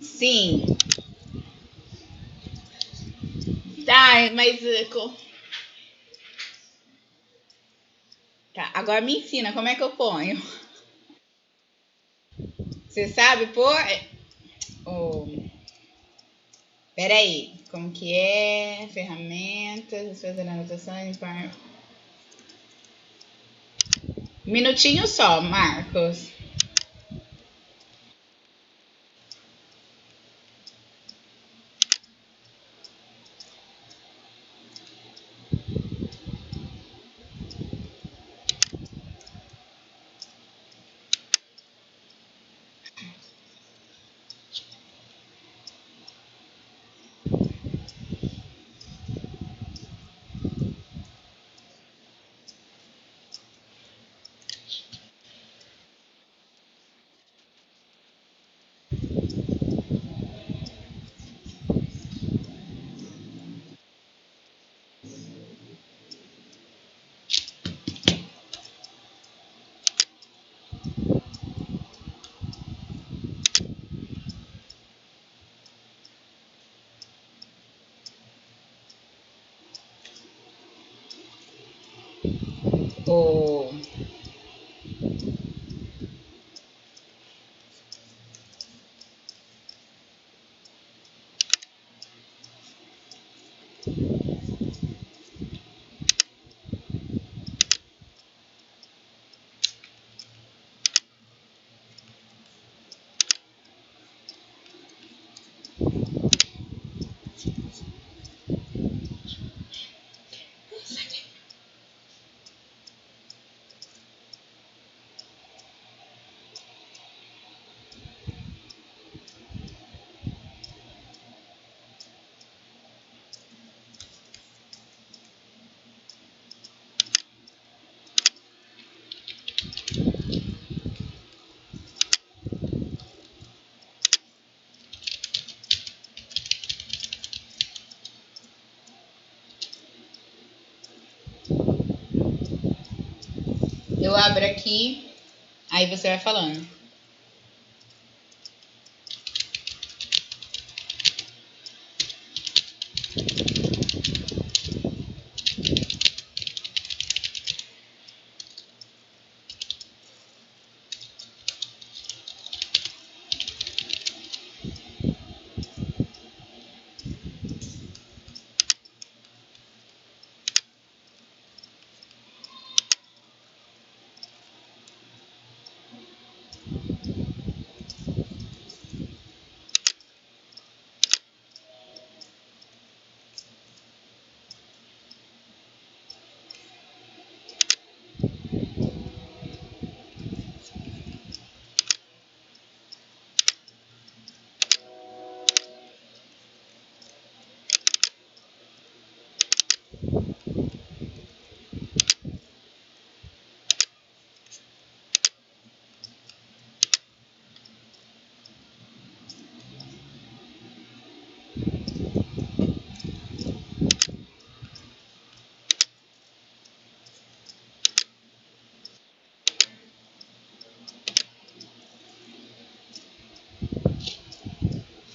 Sim. Ai, mas. Tá, agora me ensina como é que eu ponho. Você sabe pôr? Oh, peraí. Como que é? Ferramentas, fazer anotações. Minutinho só, Marcos. Oh, eu abro aqui, aí você vai falando.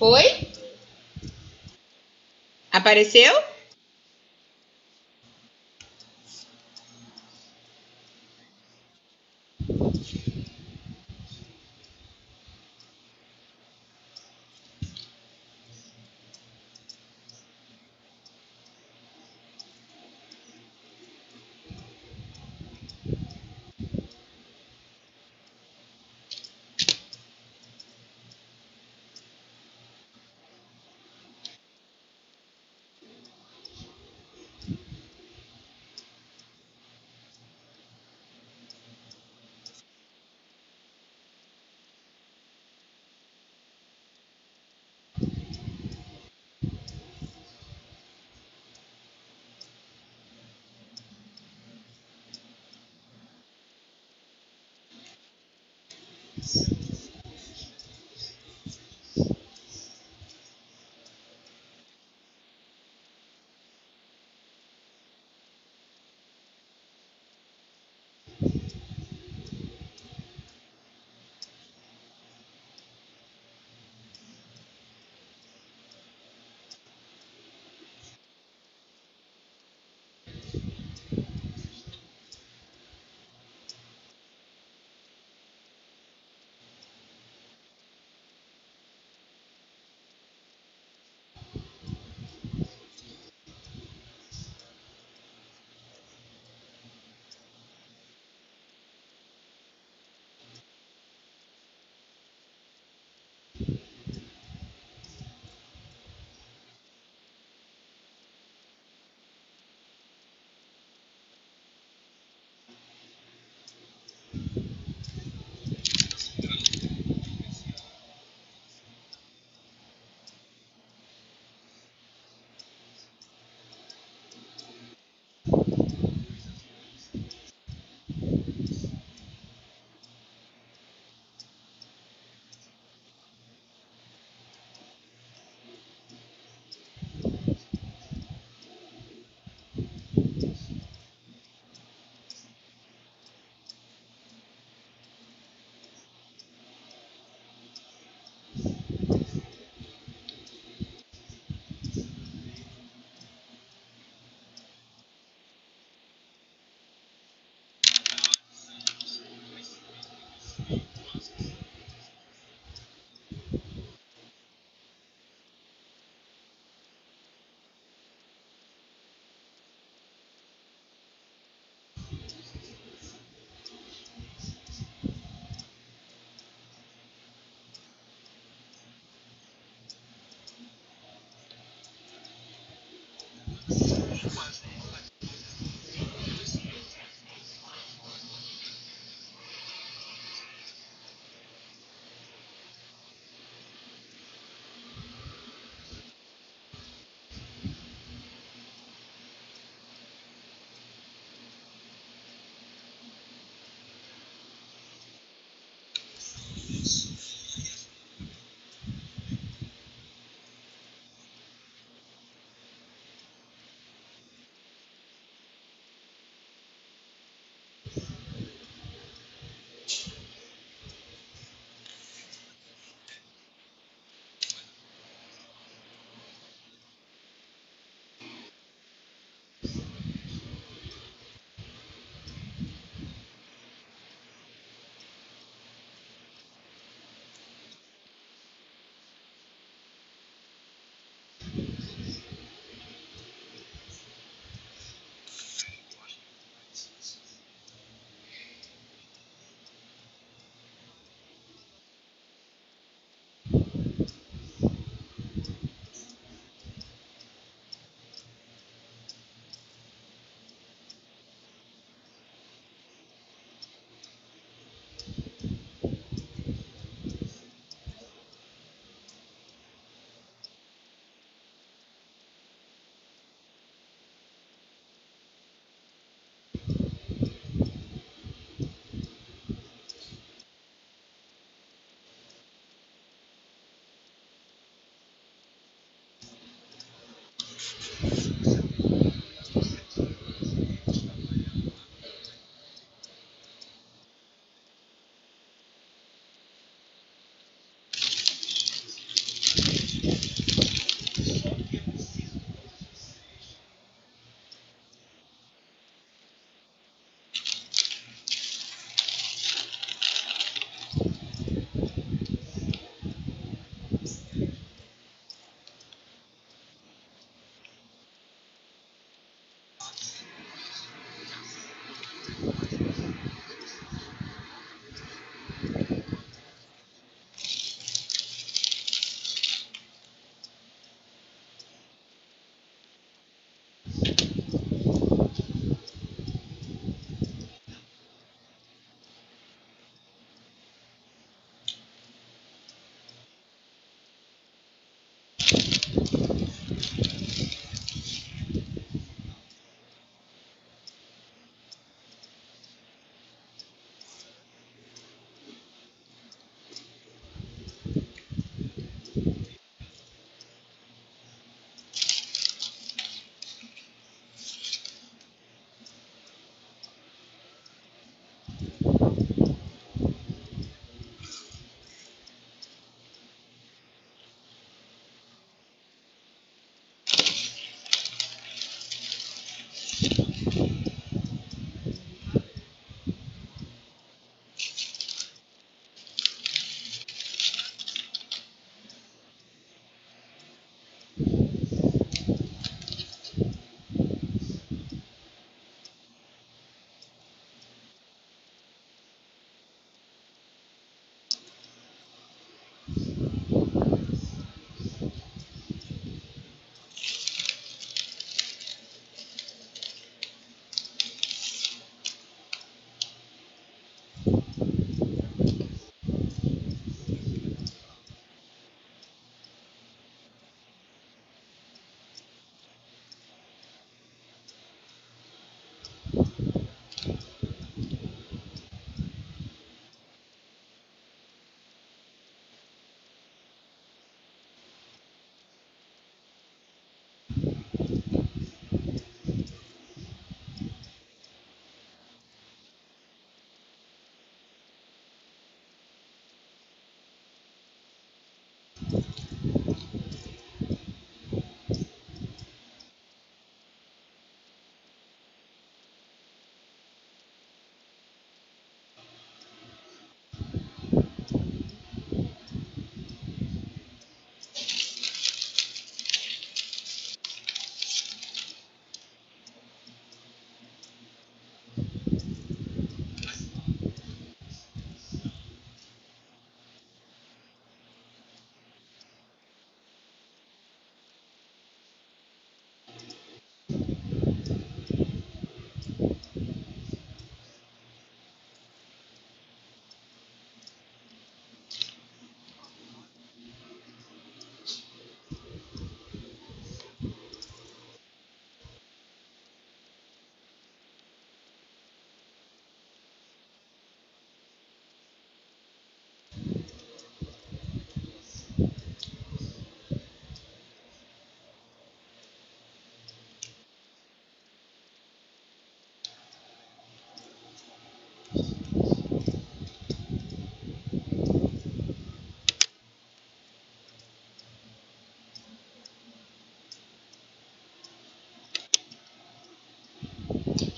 Foi? Apareceu?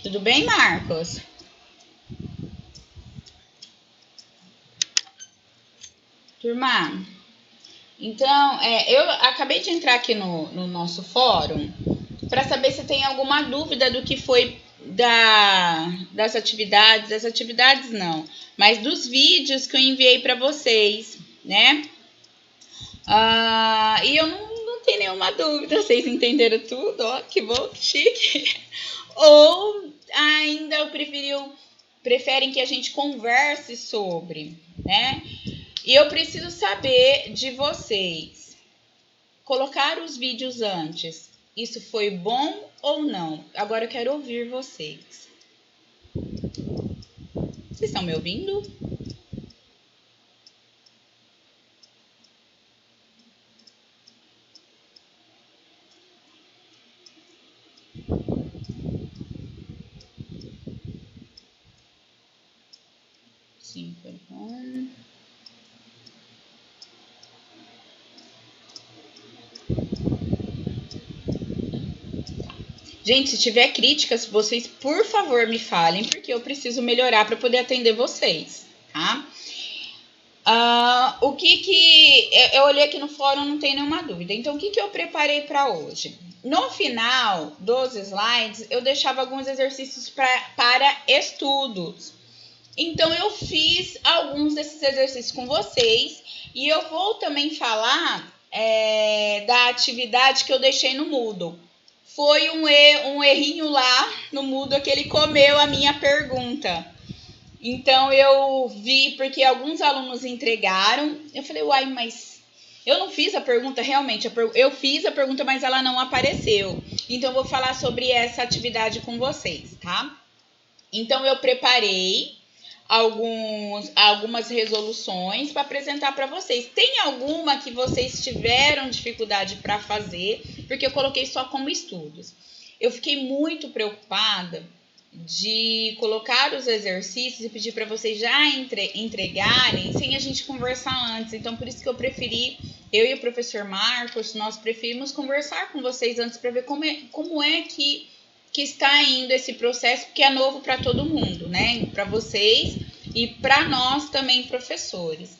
Tudo bem, Marcos? Turma, então, eu acabei de entrar aqui no nosso fórum para saber se tem alguma dúvida do que foi das atividades não, mas dos vídeos que eu enviei para vocês, né? E eu não tenho nenhuma dúvida, vocês entenderam tudo, ó, que bom, que chique. Ou ainda preferem que a gente converse sobre, né? E eu preciso saber de vocês. Colocar os vídeos antes, isso foi bom ou não? Agora eu quero ouvir vocês. Vocês estão me ouvindo? Sim, foi bom. Gente, se tiver críticas, vocês, por favor, me falem, porque eu preciso melhorar para poder atender vocês, tá? O que eu olhei aqui no fórum, não tem nenhuma dúvida. Então, o que eu preparei para hoje? No final dos slides, eu deixava alguns exercícios para estudos. Então, eu fiz alguns desses exercícios com vocês e eu vou também falar da atividade que eu deixei no Moodle. Foi um errinho lá no Moodle que ele comeu a minha pergunta. Então, eu vi, porque alguns alunos entregaram. Eu falei, uai, mas eu não fiz a pergunta realmente. Eu fiz a pergunta, mas ela não apareceu. Então, eu vou falar sobre essa atividade com vocês, tá? Então, eu preparei algumas resoluções para apresentar para vocês. Tem alguma que vocês tiveram dificuldade para fazer, porque eu coloquei só como estudos. Eu fiquei muito preocupada de colocar os exercícios e pedir para vocês já entregarem sem a gente conversar antes. Então, por isso que eu preferi, eu e o professor Marcos, nós preferimos conversar com vocês antes para ver como é que está indo esse processo, porque é novo para todo mundo, né? Para vocês e para nós também, professores.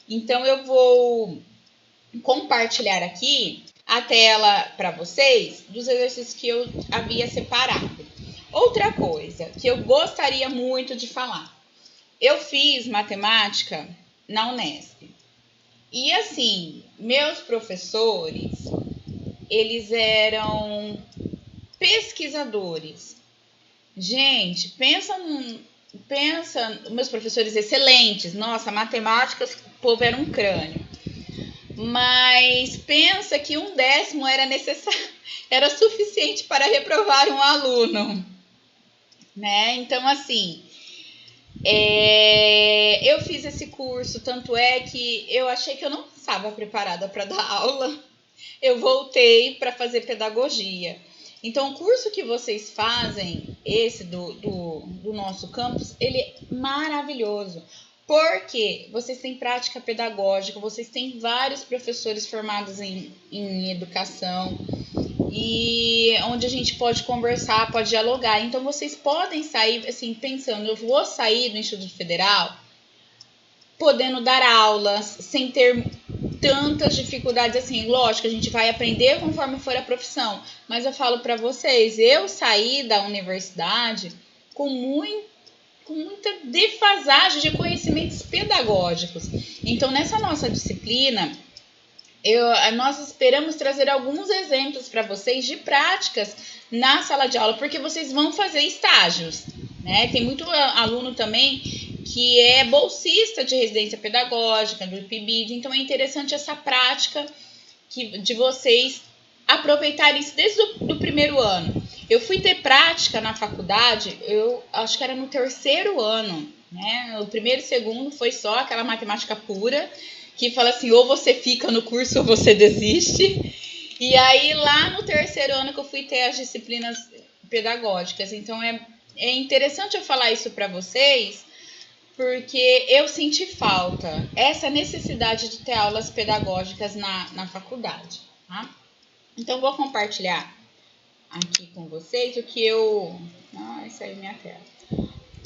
Então, eu vou compartilhar aqui a tela para vocês dos exercícios que eu havia separado. Outra coisa que eu gostaria muito de falar. Eu fiz matemática na Unesp. E assim, meus professores, eles eram pesquisadores. Gente, pensa, meus professores excelentes. Nossa, matemática, o povo era um crânio. Mas pensa que 1/10 era necessário, era suficiente para reprovar um aluno, né? Então, assim, eu fiz esse curso, tanto é que eu achei que eu não estava preparada para dar aula. Eu voltei para fazer pedagogia. Então, o curso que vocês fazem, esse do nosso campus, ele é maravilhoso. Porque vocês têm prática pedagógica, vocês têm vários professores formados em educação, e onde a gente pode conversar, pode dialogar. Então, vocês podem sair, assim, pensando, eu vou sair do Instituto Federal podendo dar aulas, sem ter tantas dificuldades assim. Lógico, a gente vai aprender conforme for a profissão, mas eu falo para vocês, eu saí da universidade com muita defasagem de conhecimentos pedagógicos. Então, nessa nossa disciplina, nós esperamos trazer alguns exemplos para vocês de práticas na sala de aula, porque vocês vão fazer estágios, né? Tem muito aluno também que é bolsista de residência pedagógica, do IPBID, então é interessante essa prática de vocês aproveitarem isso desde o primeiro ano. Eu fui ter prática na faculdade, eu acho que era no terceiro ano, né? O primeiro e segundo foi só aquela matemática pura, que fala assim, ou você fica no curso ou você desiste. E aí, lá no terceiro ano que eu fui ter as disciplinas pedagógicas. Então, é interessante eu falar isso para vocês, porque eu senti falta, essa necessidade de ter aulas pedagógicas na faculdade, tá? Então, vou compartilhar aqui com vocês o que eu... Ah, essa aí é minha tela.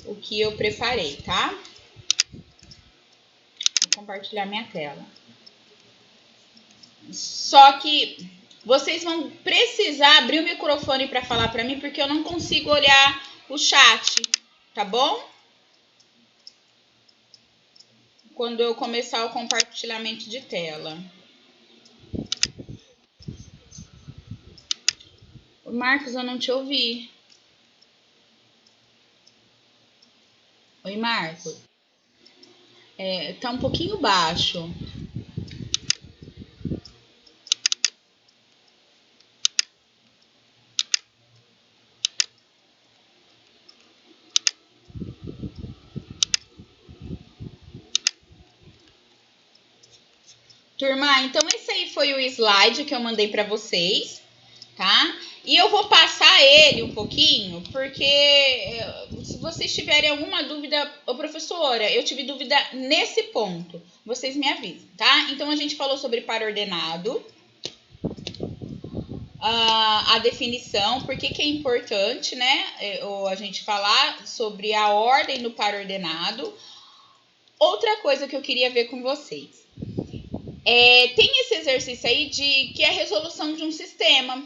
O que eu preparei, tá? Vou compartilhar minha tela. Só que vocês vão precisar abrir o microfone para falar para mim, porque eu não consigo olhar o chat, tá bom? Quando eu começar o compartilhamento de tela. Marcos, eu não te ouvi. Oi, Marcos. Tá um pouquinho baixo. Turma, então esse aí foi o slide que eu mandei para vocês, tá? E eu vou passar ele um pouquinho, porque se vocês tiverem alguma dúvida, professora, eu tive dúvida nesse ponto, vocês me avisam, tá? Então a gente falou sobre par ordenado, a definição, por que é importante, né? A gente falar sobre a ordem do par ordenado. Outra coisa que eu queria ver com vocês. Tem esse exercício aí que é a resolução de um sistema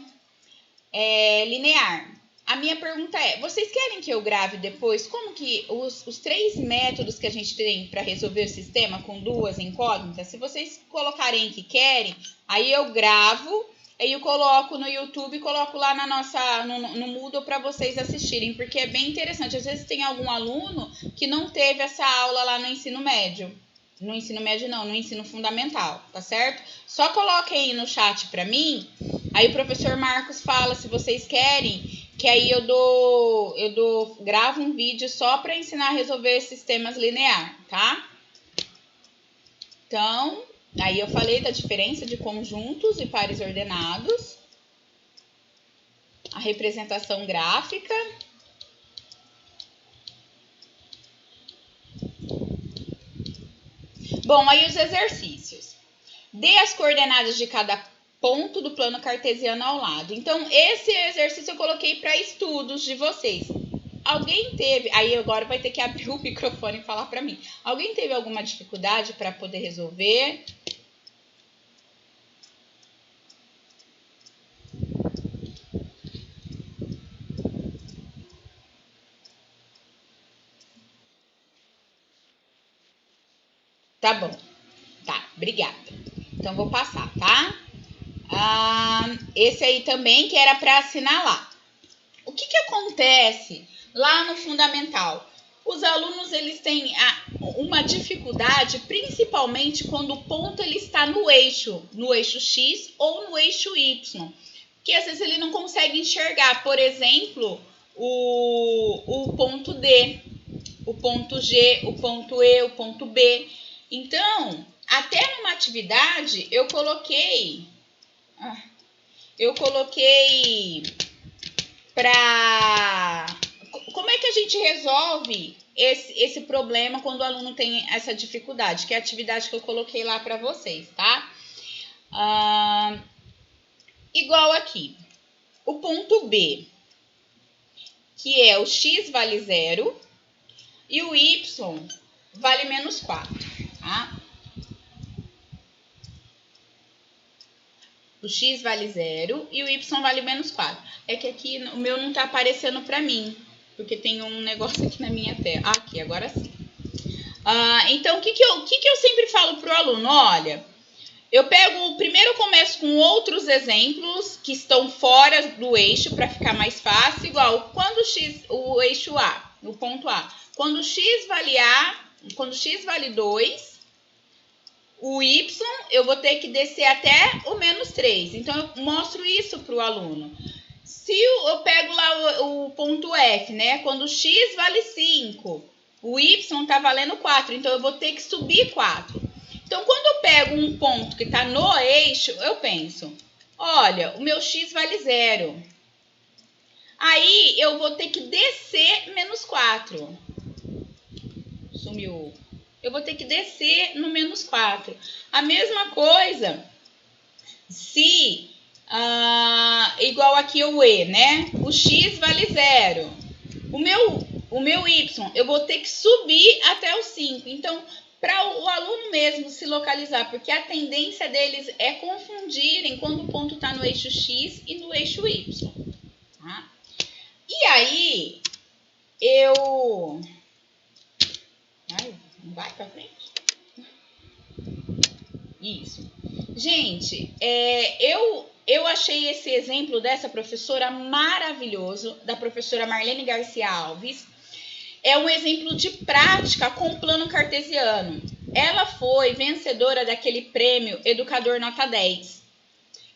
linear. A minha pergunta vocês querem que eu grave depois como que os 3 métodos que a gente tem para resolver o sistema com 2 incógnitas? Se vocês colocarem que querem, aí eu gravo, aí eu coloco no YouTube e coloco lá no Moodle para vocês assistirem, porque é bem interessante. Às vezes tem algum aluno que não teve essa aula lá no ensino médio. No ensino médio não, no ensino fundamental, tá certo? Só coloquem aí no chat para mim, aí o professor Marcos fala se vocês querem, que aí eu gravo um vídeo só para ensinar a resolver sistemas lineares, tá? Então, aí eu falei da diferença de conjuntos e pares ordenados, a representação gráfica. Bom, aí os exercícios. Dê as coordenadas de cada ponto do plano cartesiano ao lado. Então, esse exercício eu coloquei para estudos de vocês. Alguém teve... Aí agora vai ter que abrir o microfone e falar para mim. Alguém teve alguma dificuldade para poder resolver? Tá bom. Tá, obrigada. Então, vou passar, tá? Esse aí também que era para assinalar. O que acontece lá no fundamental? Os alunos eles têm uma dificuldade, principalmente quando o ponto ele está no eixo X ou no eixo Y, que às vezes ele não consegue enxergar, por exemplo, o ponto D, o ponto G, o ponto E, o ponto B. Então, até numa atividade eu coloquei para... Como é que a gente resolve esse problema quando o aluno tem essa dificuldade? Que é a atividade que eu coloquei lá para vocês, tá? Igual aqui. O ponto B, que é o x vale 0 e o y vale menos 4, tá? O x vale 0 e o y vale menos 4. É que aqui o meu não tá aparecendo para mim, porque tem um negócio aqui na minha tela. Aqui, agora sim. Então, o que eu sempre falo pro aluno? Olha, primeiro eu começo com outros exemplos que estão fora do eixo para ficar mais fácil, igual quando o eixo A, o ponto A, quando x vale 2, o y eu vou ter que descer até o menos 3. Então, eu mostro isso para o aluno. Se eu pego lá o ponto F, né? Quando x vale 5, o y está valendo 4. Então, eu vou ter que subir 4. Então, quando eu pego um ponto que está no eixo, eu penso, olha, o meu x vale 0. Aí, eu vou ter que descer menos 4. Sumiu. Eu vou ter que descer no menos 4. A mesma coisa se igual aqui o E, né? O X vale 0. O meu Y, eu vou ter que subir até o 5. Então, para o aluno mesmo se localizar, porque a tendência deles é confundirem quando o ponto está no eixo X e no eixo Y. Tá? E aí, Ai, não vai para frente? Isso. Gente, eu achei esse exemplo dessa professora maravilhoso, da professora Marlene Garcia Alves. É um exemplo de prática com plano cartesiano. Ela foi vencedora daquele prêmio Educador Nota 10.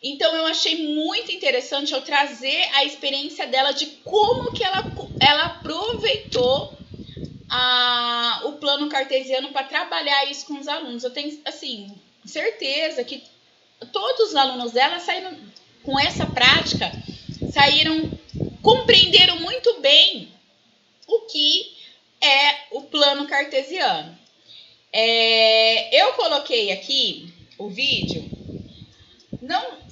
Então, eu achei muito interessante eu trazer a experiência dela de como que ela aproveitou o plano cartesiano para trabalhar isso com os alunos. Eu tenho, assim, certeza que todos os alunos dela saíram com essa prática, compreenderam muito bem o que é o plano cartesiano. Eu coloquei aqui o vídeo, não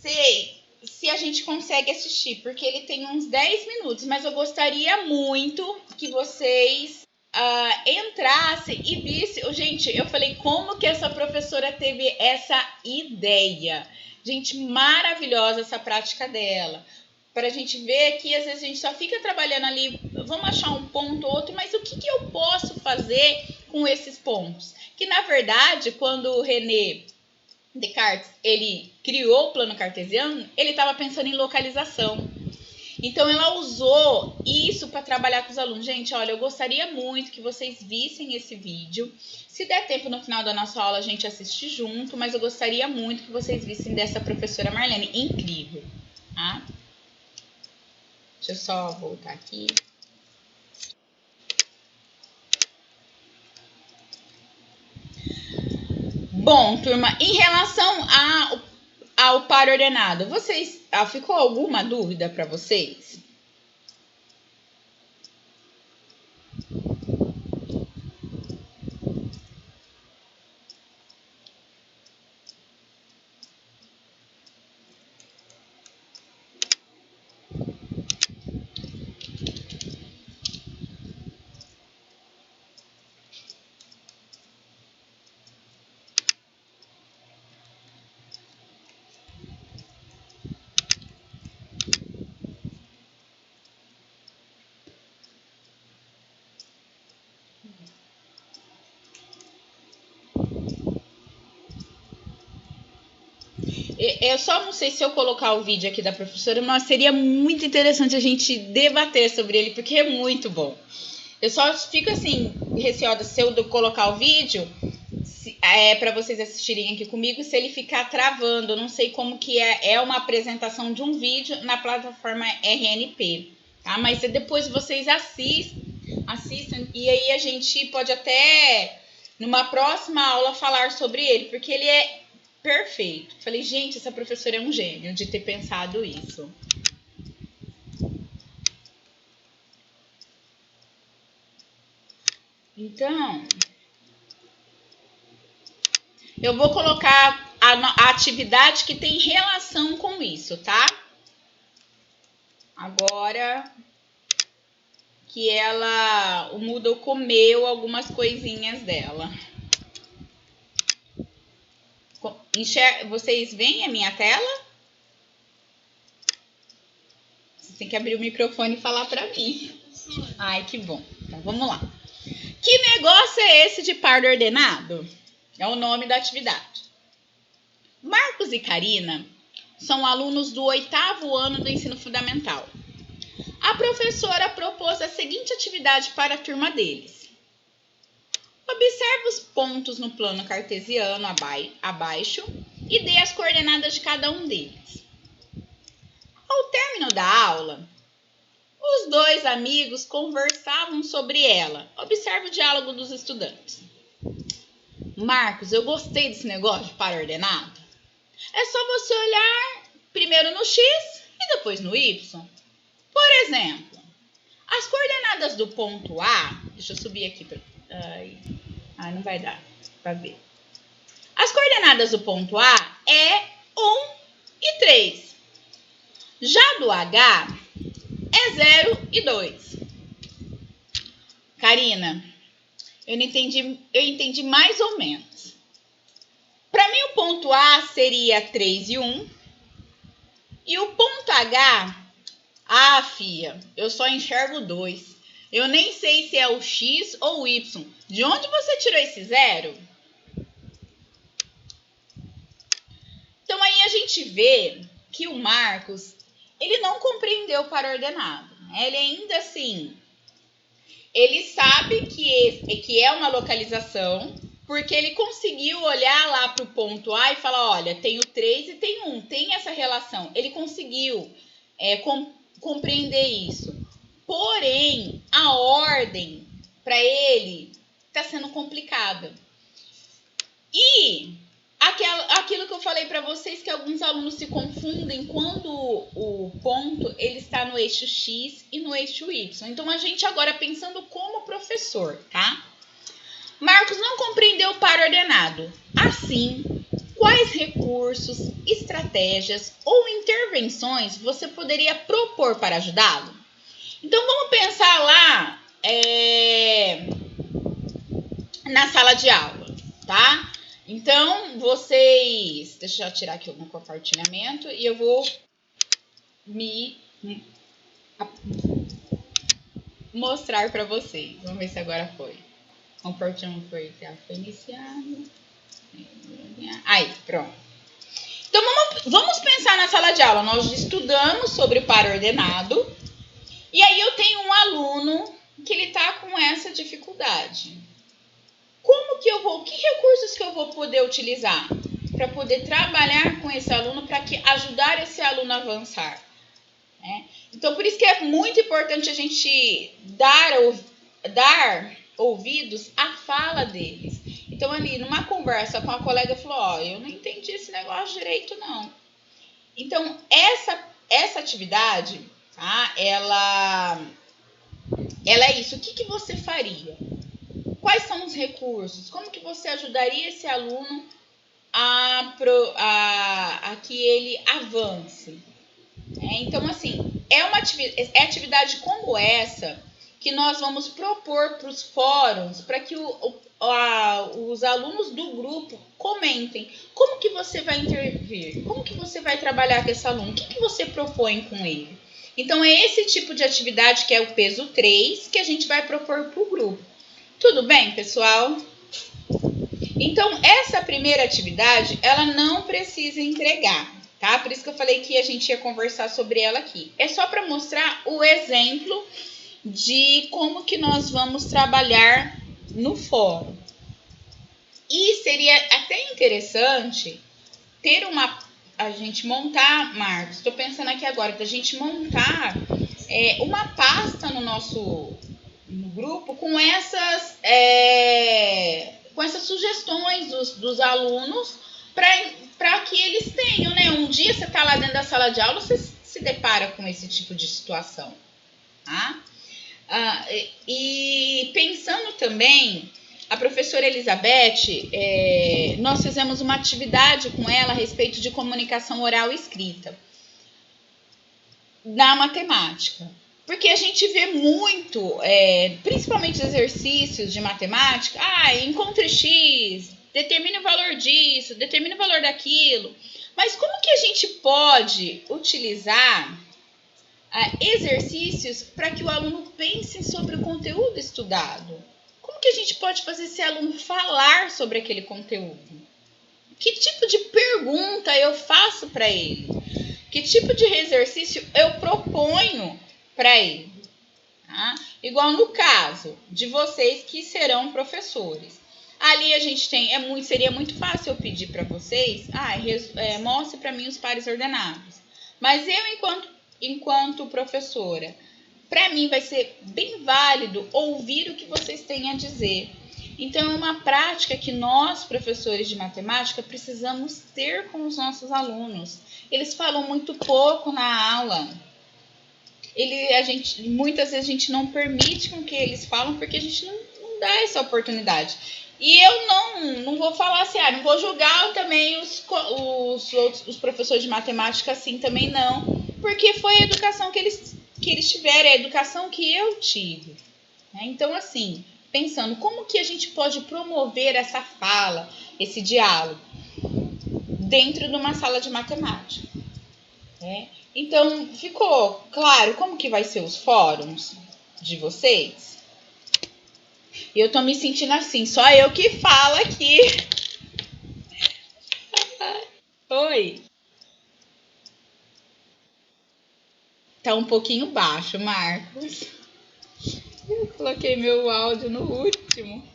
sei se a gente consegue assistir, porque ele tem uns 10 minutos, mas eu gostaria muito que vocês entrassem e vissem. Gente, eu falei, como que essa professora teve essa ideia? Gente, maravilhosa essa prática dela. Para a gente ver que às vezes a gente só fica trabalhando ali, vamos achar um ponto ou outro, mas o que eu posso fazer com esses pontos? Que na verdade, quando o René Descartes ele criou o plano cartesiano, ele estava pensando em localização. Então, ela usou isso para trabalhar com os alunos. Gente, olha, eu gostaria muito que vocês vissem esse vídeo. Se der tempo, no final da nossa aula, a gente assiste junto, mas eu gostaria muito que vocês vissem dessa professora Marlene. Incrível, tá? Deixa eu só voltar aqui. Bom, turma, em relação ao par ordenado, ficou alguma dúvida para vocês? Eu só não sei se eu colocar o vídeo aqui da professora, mas seria muito interessante a gente debater sobre ele, porque é muito bom. Eu só fico assim, receosa se eu colocar o vídeo, para vocês assistirem aqui comigo, se ele ficar travando. Eu não sei como que é uma apresentação de um vídeo na plataforma RNP, tá? Mas depois vocês assistam e aí a gente pode até, numa próxima aula, falar sobre ele, porque ele é perfeito. Falei, gente, essa professora é um gênio de ter pensado isso. Então, eu vou colocar a atividade que tem relação com isso, tá? Agora que o Moodle comeu algumas coisinhas dela. Vocês veem a minha tela? Você tem que abrir o microfone e falar para mim. Ai, que bom. Então, vamos lá. Que negócio é esse de par ordenado? É o nome da atividade. Marcos e Karina são alunos do 8º ano do ensino fundamental. A professora propôs a seguinte atividade para a turma deles. Observe os pontos no plano cartesiano abaixo e dê as coordenadas de cada um deles. Ao término da aula, os dois amigos conversavam sobre ela. Observe o diálogo dos estudantes. Marcos, eu gostei desse negócio de par ordenado. É só você olhar primeiro no X e depois no Y. Por exemplo, as coordenadas do ponto A... Deixa eu subir aqui. Ai, não vai dar para ver. As coordenadas do ponto A é 1 e 3. Já do H é 0 e 2. Karina, eu entendi mais ou menos. Para mim, o ponto A seria 3 e 1. E o ponto H, filha, eu só enxergo 2. Eu nem sei se é o X ou o Y. De onde você tirou esse 0? Então, aí a gente vê que o Marcos, ele não compreendeu o par ordenado. Ele ainda assim, ele sabe que é uma localização, porque ele conseguiu olhar lá para o ponto A e falar, olha, tem o 3 e tem 1, tem essa relação. Ele conseguiu compreender isso. Porém, a ordem para ele está sendo complicada. E aquilo que eu falei para vocês, que alguns alunos se confundem quando o ponto ele está no eixo X e no eixo Y. Então, a gente agora pensando como professor, tá? Marcos não compreendeu o par ordenado. Assim, quais recursos, estratégias ou intervenções você poderia propor para ajudá-lo? Então, vamos pensar lá na sala de aula, tá? Então, vocês... Deixa eu tirar aqui o meu compartilhamento e eu vou mostrar para vocês. Vamos ver se agora foi. O compartilhamento foi iniciado. Aí, pronto. Então, vamos pensar na sala de aula. Nós estudamos sobre o par ordenado. E aí, eu tenho um aluno que ele está com essa dificuldade. Que recursos que eu vou poder utilizar para poder trabalhar com esse aluno, para ajudar esse aluno a avançar? Né? Então, por isso que é muito importante a gente dar ouvidos à fala deles. Então, ali, numa conversa com a colega, falou, eu não entendi esse negócio direito, não. Então, essa atividade, tá? Ela é isso. O que você faria? Quais são os recursos? Como que você ajudaria esse aluno a que ele avance? Então, assim, é atividade como essa que nós vamos propor para os fóruns, para que os alunos do grupo comentem. Como que você vai intervir? Como que você vai trabalhar com esse aluno? O que você propõe com ele? Então, é esse tipo de atividade que é o peso 3 que a gente vai propor para o grupo. Tudo bem, pessoal? Então, essa primeira atividade, ela não precisa entregar, tá? Por isso que eu falei que a gente ia conversar sobre ela aqui. É só para mostrar o exemplo de como que nós vamos trabalhar no fórum. E seria até interessante ter a gente montar, Marcos, estou pensando aqui agora, da gente montar uma pasta no grupo com essas sugestões dos alunos para que eles tenham, né? Um dia você está lá dentro da sala de aula, você se depara com esse tipo de situação, tá? E pensando também, a professora Elizabeth, nós fizemos uma atividade com ela a respeito de comunicação oral e escrita na matemática. Porque a gente vê muito, principalmente exercícios de matemática, encontre X, determine o valor disso, determine o valor daquilo. Mas como que a gente pode utilizar exercícios para que o aluno pense sobre o conteúdo estudado? Como que a gente pode fazer esse aluno falar sobre aquele conteúdo? Que tipo de pergunta eu faço para ele? Que tipo de exercício eu proponho para ele? Tá? Igual no caso de vocês que serão professores. Ali a gente tem, seria muito fácil eu pedir para vocês, mostre para mim os pares ordenados. Mas eu, enquanto professora, para mim vai ser bem válido ouvir o que vocês têm a dizer. Então, é uma prática que nós, professores de matemática, precisamos ter com os nossos alunos. Eles falam muito pouco na aula. Muitas vezes a gente não permite com que eles falem porque a gente não dá essa oportunidade. E eu não vou falar assim, não vou julgar também os professores de matemática assim também não, porque foi a educação que eles tiveram, a educação que eu tive. Né? Então, assim, pensando como que a gente pode promover essa fala, esse diálogo dentro de uma sala de matemática. Né? Então, ficou claro como que vai ser os fóruns de vocês? Eu tô me sentindo assim, só eu que falo aqui. Oi. Tá um pouquinho baixo, Marcos. Eu coloquei meu áudio no último.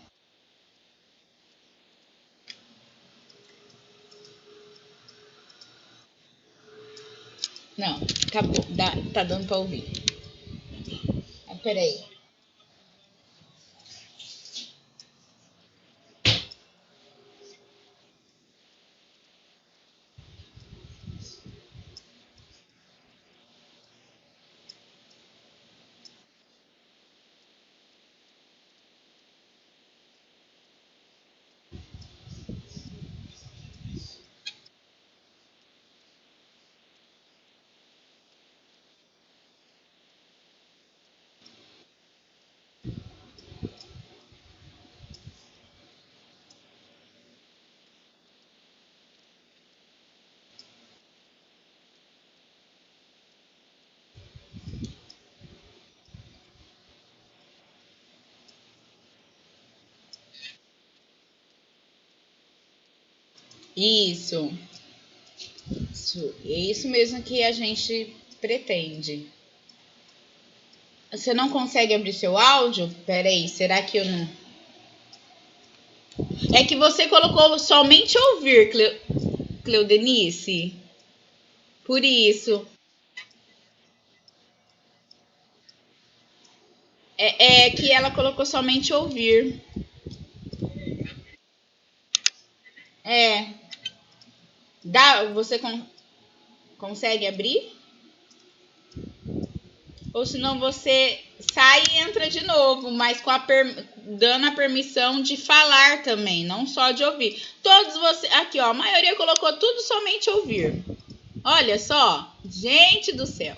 Não, acabou. Tá dando pra ouvir. Peraí. Isso. É isso mesmo que a gente pretende. Você não consegue abrir seu áudio? Peraí, será que eu não. É que você colocou somente ouvir, Cleudenice. Por isso. É que ela colocou somente ouvir. É. Você consegue abrir? Ou senão você sai e entra de novo, mas dando a permissão de falar também, não só de ouvir. Todos vocês. Aqui, ó, a maioria colocou tudo somente ouvir. Olha só. Gente do céu.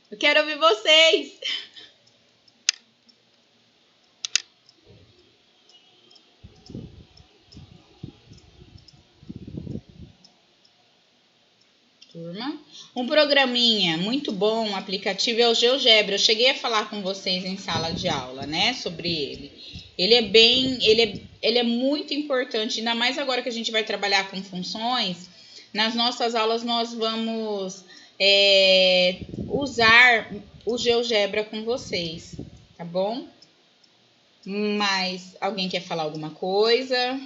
Eu quero ouvir vocês. Turma. Um programinha muito bom, um aplicativo é o GeoGebra. Eu cheguei a falar com vocês em sala de aula, né, sobre ele. Ele é muito importante, ainda mais agora que a gente vai trabalhar com funções. Nas nossas aulas nós vamos usar o GeoGebra com vocês, tá bom? Mas alguém quer falar alguma coisa?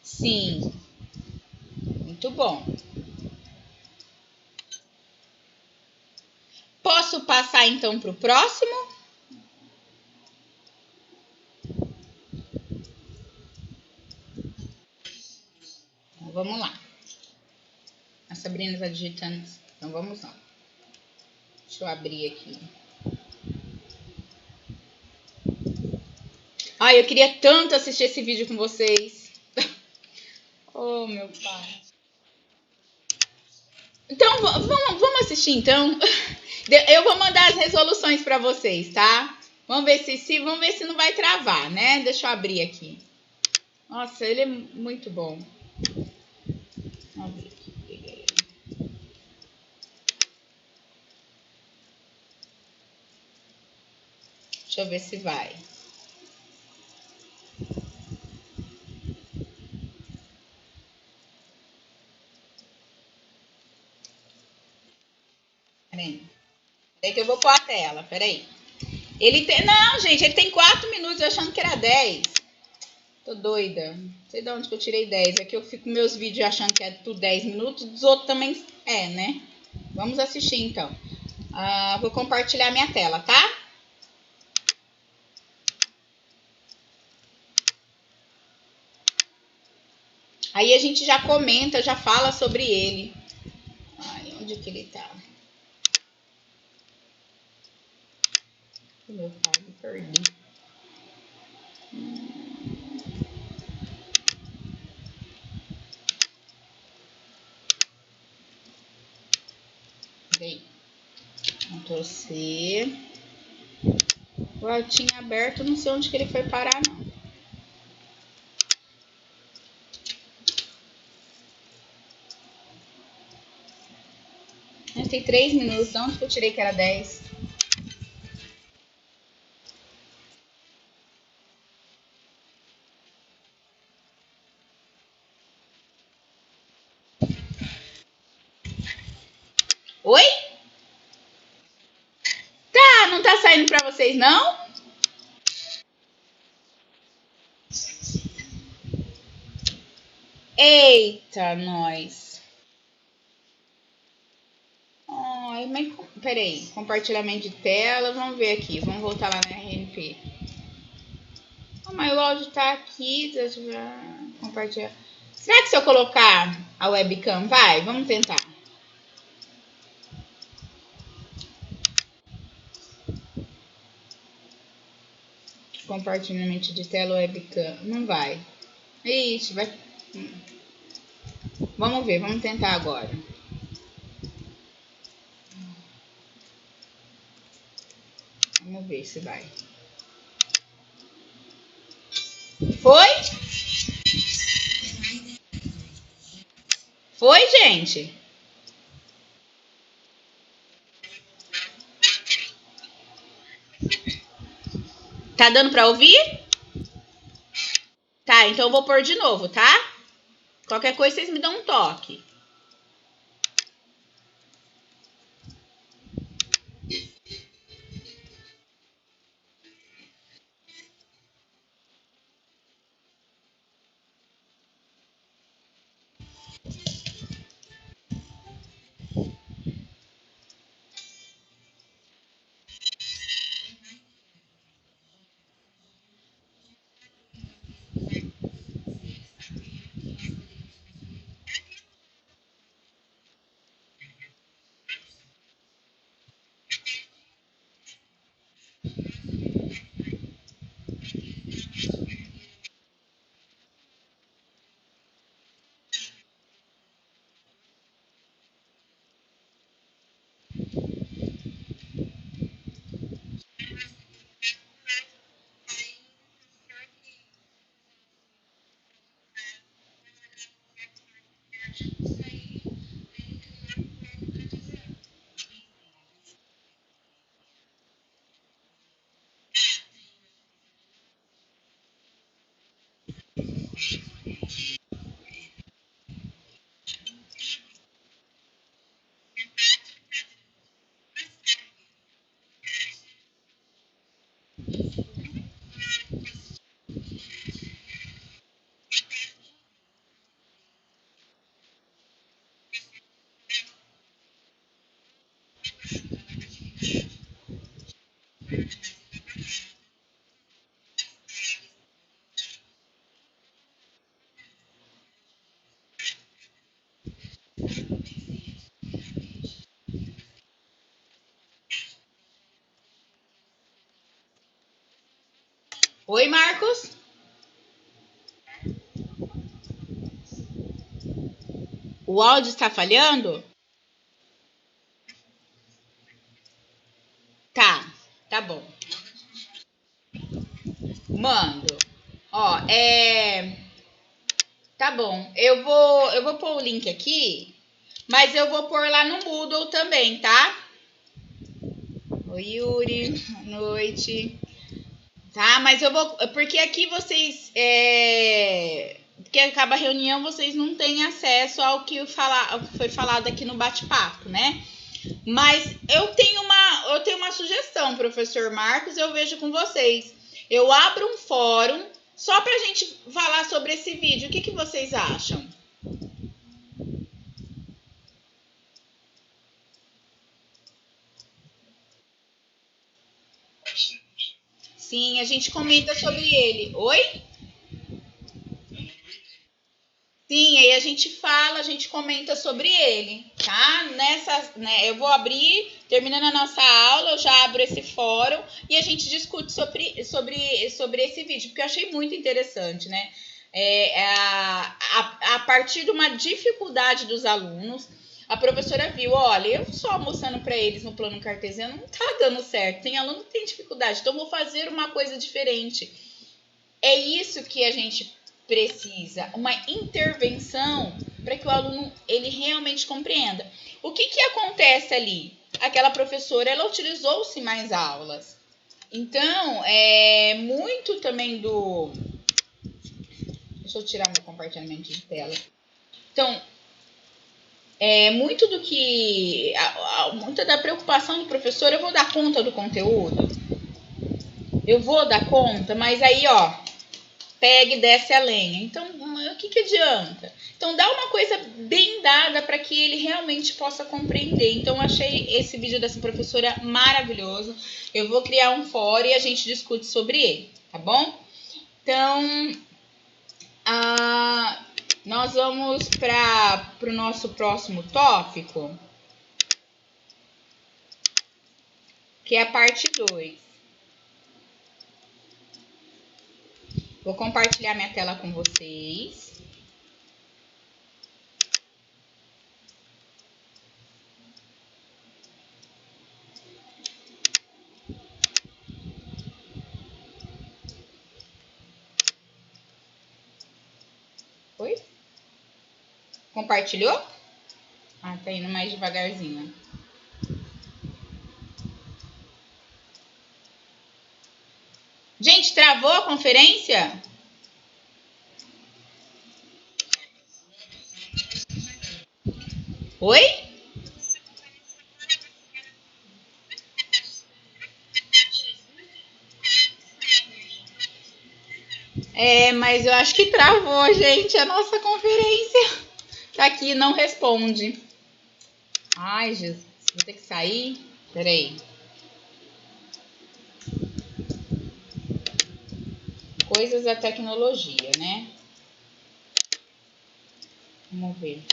Sim, muito bom. Posso passar então para o próximo? Então, vamos lá. A Sabrina está digitando. Então vamos lá. Deixa eu abrir aqui. Ai, eu queria tanto assistir esse vídeo com vocês. Oh, meu pai. Então, vamos assistir então. Eu vou mandar as resoluções para vocês, tá? Vamos ver vamos ver se não vai travar, né? Deixa eu abrir aqui. Nossa, ele é muito bom. Vamos ver aqui. Deixa eu ver se vai. Peraí. Peraí que eu vou pôr a tela. Peraí. Não, gente, ele tem 4 minutos, eu achando que era 10. Tô doida. Não sei de onde que eu tirei 10. É que eu fico meus vídeos achando que é tudo 10 minutos, dos outros também né? Vamos assistir então. Vou compartilhar minha tela, tá? Aí a gente já comenta, já fala sobre ele. Ai, onde que ele tá? Meu pai, me perdi. Peraí. Ctrl C. Eu tinha aberto, não sei onde que ele foi parar, não. Mas tem 3 minutos, de onde que eu tirei que era 10? Oi? Tá, não tá saindo pra vocês, não? Eita, nós. Ai, mas peraí. Compartilhamento de tela, vamos ver aqui. Vamos voltar lá na RNP. Mas o áudio tá aqui. Deixa eu ver. Compartilhar. Será que se eu colocar a webcam vai? Vamos tentar. Compartilhamento de tela webcam. Não vai. Ixi, vai. Vamos ver, vamos tentar agora. Vamos ver se vai. Foi? Foi, gente? Tá dando pra ouvir? Tá, então eu vou pôr de novo, tá? Qualquer coisa vocês me dão um toque. Oi, Marcos? O áudio está falhando? Tá, tá bom. Mando. Ó, tá bom. Eu vou pôr o link aqui, mas eu vou pôr lá no Moodle também, tá? Oi, Yuri. Boa noite. Tá, mas eu vou. Porque aqui vocês. Porque acaba a reunião, vocês não têm acesso ao que foi falado aqui no bate-papo, né? Mas eu tenho uma sugestão, professor Marcos, eu vejo com vocês. Eu abro um fórum só para a gente falar sobre esse vídeo. O que vocês acham? Sim, a gente comenta sobre ele. Oi? Sim, aí a gente fala, a gente comenta sobre ele, tá? Eu vou abrir, terminando a nossa aula, eu já abro esse fórum e a gente discute sobre esse vídeo, porque eu achei muito interessante, né? A partir de uma dificuldade dos alunos, a professora viu, olha, eu só mostrando para eles no plano cartesiano não tá dando certo, tem aluno que tem dificuldade, então vou fazer uma coisa diferente. É isso que a gente precisa, uma intervenção para que o aluno ele realmente compreenda. O que acontece ali? Aquela professora, ela utilizou-se mais aulas. Então, muito também do... Deixa eu tirar meu compartilhamento de tela. Então, muito do que... Muita da preocupação do professor, eu vou dar conta do conteúdo? Eu vou dar conta, mas aí, ó, pega e desce a lenha. Então, o que adianta? Então, dá uma coisa bem dada para que ele realmente possa compreender. Então, achei esse vídeo dessa professora maravilhoso. Eu vou criar um fórum e a gente discute sobre ele, tá bom? Então, nós vamos para o nosso próximo tópico, que é a parte 2. Vou compartilhar minha tela com vocês. Oi? Compartilhou? Ah, tá indo mais devagarzinho. Gente, travou a conferência? Oi? Mas eu acho que travou, gente, a nossa conferência. Tá aqui, não responde. Ai, Jesus, vou ter que sair. Peraí. Coisas da tecnologia, né? Vamos ver.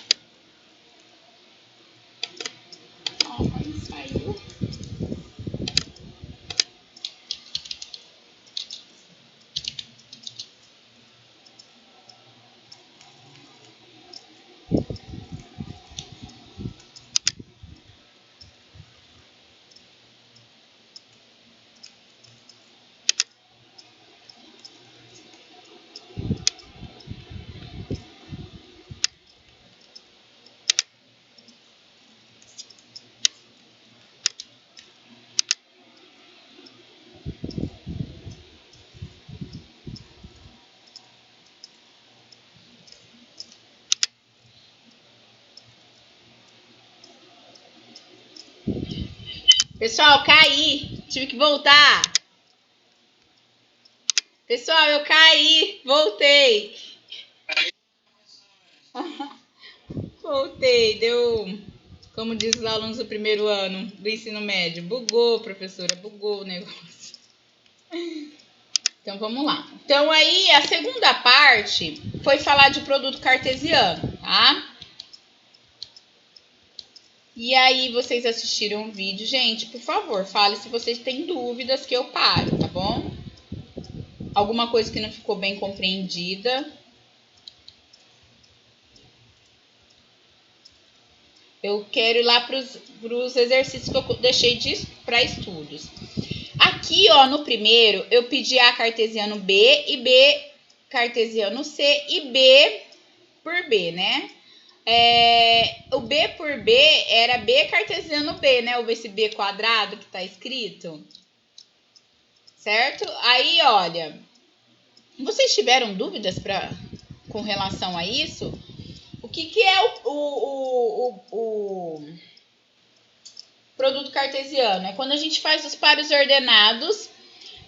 Ai, saiu. Pessoal, caí. Tive que voltar. Pessoal, eu caí. Voltei. Voltei. Deu, como diz os alunos do primeiro ano do ensino médio. Bugou, professora. Bugou o negócio. Então, vamos lá. Então, aí, a segunda parte foi falar de produto cartesiano, tá? E aí, vocês assistiram o vídeo. Gente, por favor, fale se vocês têm dúvidas que eu paro, tá bom? Alguma coisa que não ficou bem compreendida. Eu quero ir lá para os exercícios que eu deixei para estudos. Aqui, ó, no primeiro, eu pedi A cartesiano B e B cartesiano C e B por B, né? O B por B era B cartesiano B, né? Esse B quadrado que tá escrito. Certo? Aí, olha, vocês tiveram dúvidas com relação a isso? O que é o produto cartesiano? É quando a gente faz os pares ordenados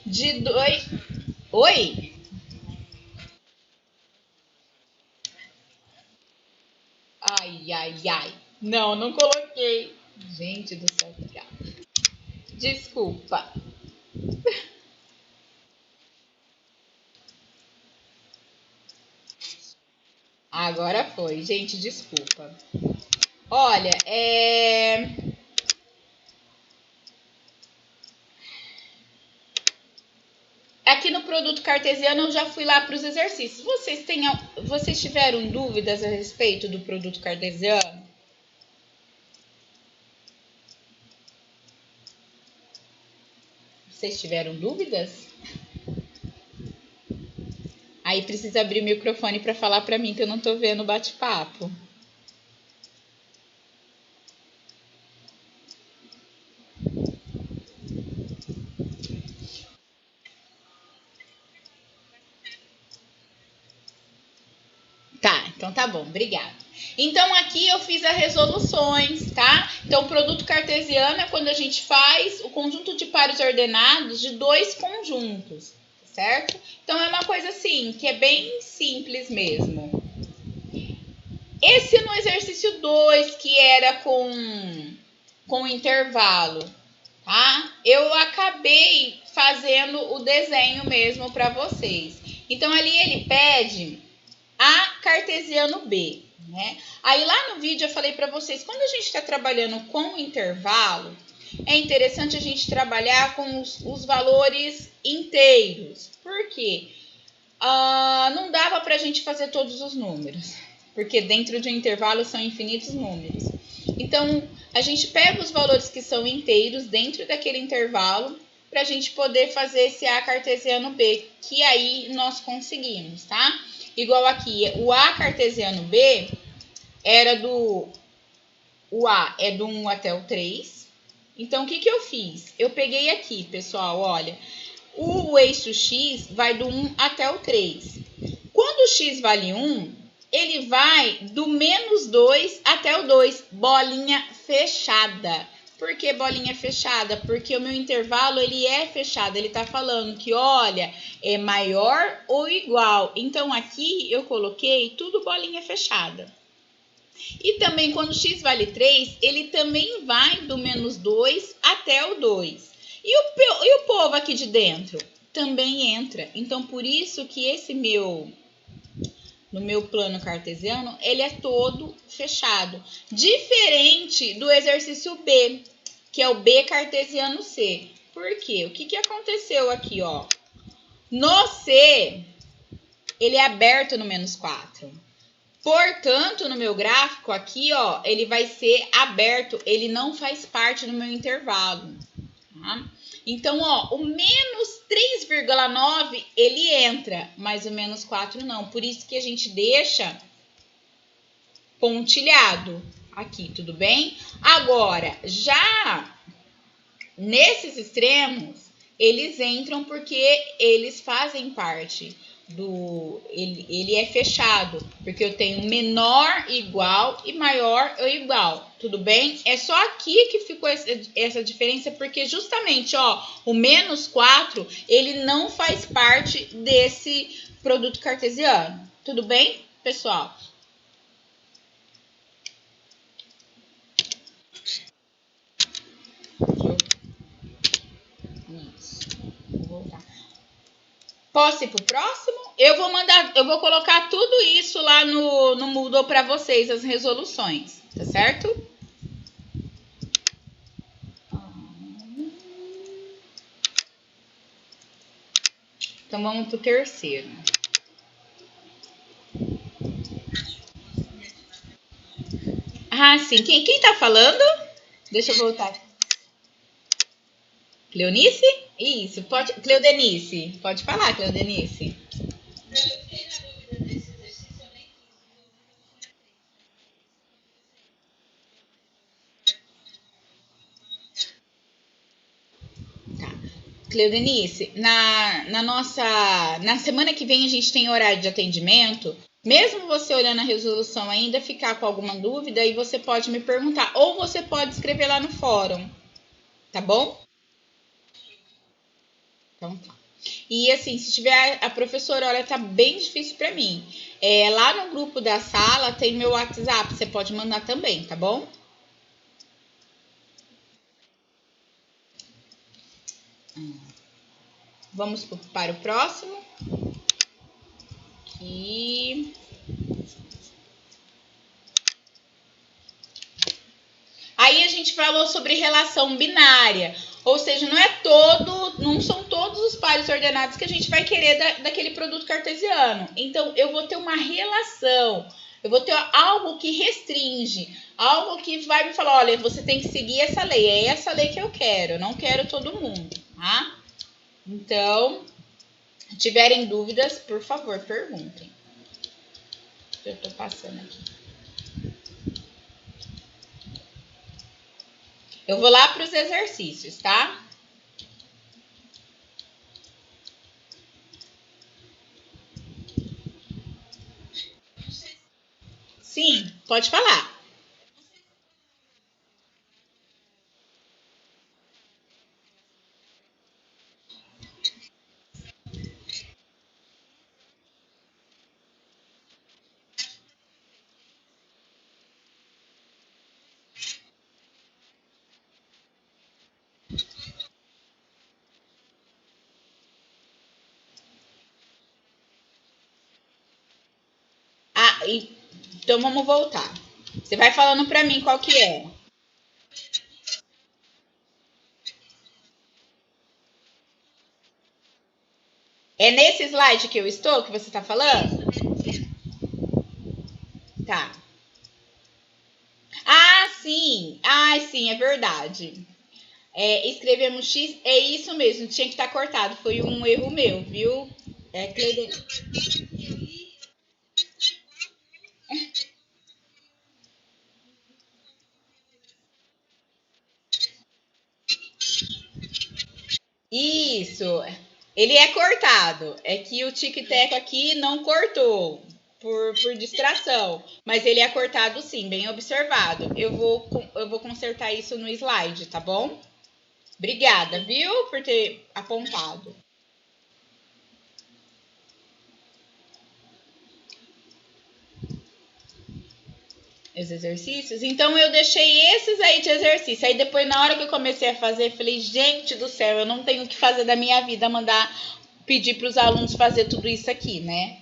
de dois... Oi? Ai. Não coloquei. Gente do céu, obrigada. Desculpa. Agora foi, gente, desculpa. Olha, aqui no produto cartesiano eu já fui lá para os exercícios. Vocês tiveram dúvidas a respeito do produto cartesiano? Vocês tiveram dúvidas? Aí precisa abrir o microfone para falar para mim que eu não tô vendo o bate-papo. Tá, então tá bom, obrigada. Então aqui eu fiz as resoluções, tá? Então o produto cartesiano é quando a gente faz o conjunto de pares ordenados de dois conjuntos, certo? Então é uma coisa assim, que é bem simples mesmo. Esse no exercício 2, que era com intervalo, tá? Eu acabei fazendo o desenho mesmo para vocês. Então ali ele pede a cartesiano B, né? Aí lá no vídeo eu falei para vocês, quando a gente está trabalhando com intervalo, é interessante a gente trabalhar com os valores inteiros. Por quê? Não dava para a gente fazer todos os números, porque dentro de um intervalo são infinitos números. Então, a gente pega os valores que são inteiros dentro daquele intervalo para a gente poder fazer esse A cartesiano B, que aí nós conseguimos, tá? Igual aqui, o A cartesiano B era o A é do 1 até o 3. Então, o que eu fiz? Eu peguei aqui, pessoal, olha, o eixo X vai do 1 até o 3. Quando o X vale 1, ele vai do menos 2 até o 2, bolinha fechada. Por que bolinha fechada? Porque o meu intervalo ele é fechado, ele está falando que, olha, é maior ou igual. Então, aqui eu coloquei tudo bolinha fechada. E também, quando x vale 3, ele também vai do menos 2 até o 2. E o povo aqui de dentro? Também entra. Então, por isso que esse no meu plano cartesiano, ele é todo fechado. Diferente do exercício B, que é o B cartesiano C. Por quê? O que aconteceu aqui, ó? No C, ele é aberto no menos 4. Portanto, no meu gráfico aqui, ó, ele vai ser aberto, ele não faz parte do meu intervalo. Tá? Então, ó, o menos 3,9 ele entra, mas o menos 4 não. Por isso que a gente deixa pontilhado aqui, tudo bem? Agora, já nesses extremos, eles entram porque eles fazem parte ele é fechado, porque eu tenho menor igual e maior ou igual, tudo bem? É só aqui que ficou essa diferença, porque justamente, ó, o menos 4, ele não faz parte desse produto cartesiano, tudo bem, pessoal? Isso, vou voltar. Posso ir pro próximo? Eu vou colocar tudo isso lá no Moodle para vocês, as resoluções, tá certo? Então vamos pro terceiro. Ah, sim. Quem tá falando? Deixa eu voltar. Cleonice? Isso, pode. Cleodenice. Pode falar, Cleodenice. Tá. Cleodenice, na semana que vem a gente tem horário de atendimento. Mesmo você olhando a resolução ainda ficar com alguma dúvida, aí você pode me perguntar. Ou você pode escrever lá no fórum. Tá bom? Então tá. E assim, se tiver a professora, olha, tá bem difícil para mim. Lá no grupo da sala tem meu WhatsApp, você pode mandar também, tá bom? Vamos para o próximo. Aqui. gente falou sobre relação binária. Ou seja, não são todos os pares ordenados que a gente vai querer daquele produto cartesiano. Então, eu vou ter uma relação, eu vou ter algo que restringe, algo que vai me falar, olha, você tem que seguir essa lei, é essa lei que eu quero, eu não quero todo mundo, tá? Então, se tiverem dúvidas, por favor, perguntem. Eu tô passando aqui. Eu vou lá para os exercícios, tá? Sim, pode falar. Ah, então vamos voltar. Você vai falando para mim qual que é. É nesse slide que eu estou, que você está falando? Tá. Ah, sim. Ah, sim, é verdade. Escrevemos X, é isso mesmo, tinha que estar cortado. Foi um erro meu, viu? Isso. Ele é cortado. É que o tic-tac aqui não cortou por distração. Mas ele é cortado sim, bem observado. Eu vou consertar isso no slide, tá bom? Obrigada, viu? Por ter apontado. Os exercícios. Então, eu deixei esses aí de exercício. Aí, depois, na hora que eu comecei a fazer, eu falei, gente do céu, eu não tenho o que fazer da minha vida, pedir para os alunos fazer tudo isso aqui, né?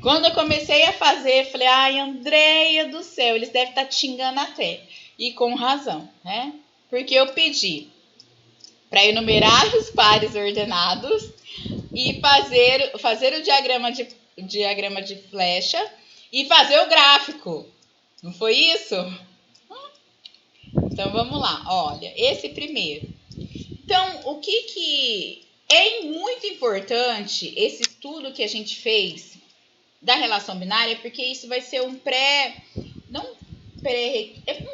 Quando eu comecei a fazer, falei, ai, Andréia do céu, eles devem estar te xingando até. E com razão, né? Porque eu pedi para enumerar os pares ordenados e fazer o diagrama de flecha e fazer o gráfico. Não foi isso? Então vamos lá. Olha, esse primeiro. Então, o que é muito importante esse estudo que a gente fez da relação binária, porque isso vai ser um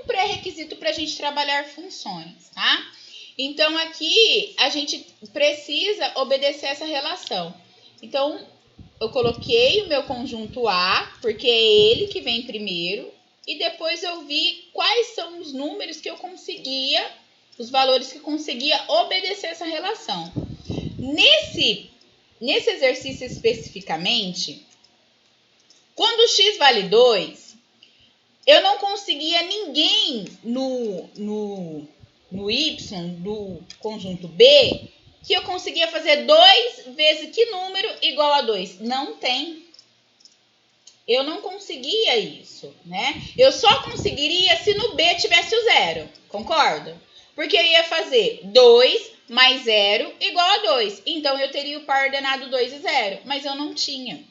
pré-requisito para a gente trabalhar funções, tá? Então, aqui a gente precisa obedecer essa relação. Então, eu coloquei o meu conjunto A, porque é ele que vem primeiro, e depois eu vi quais são os números que eu conseguia, os valores que eu conseguia obedecer essa relação. Nesse exercício especificamente, quando o x vale 2, eu não conseguia ninguém no y do conjunto B que eu conseguia fazer 2 vezes que número igual a 2. Não tem. Eu não conseguia isso, né? Eu só conseguiria se no B tivesse o 0, concorda? Porque eu ia fazer 2 mais 0 igual a 2. Então, eu teria o par ordenado 2 e 0, mas eu não tinha.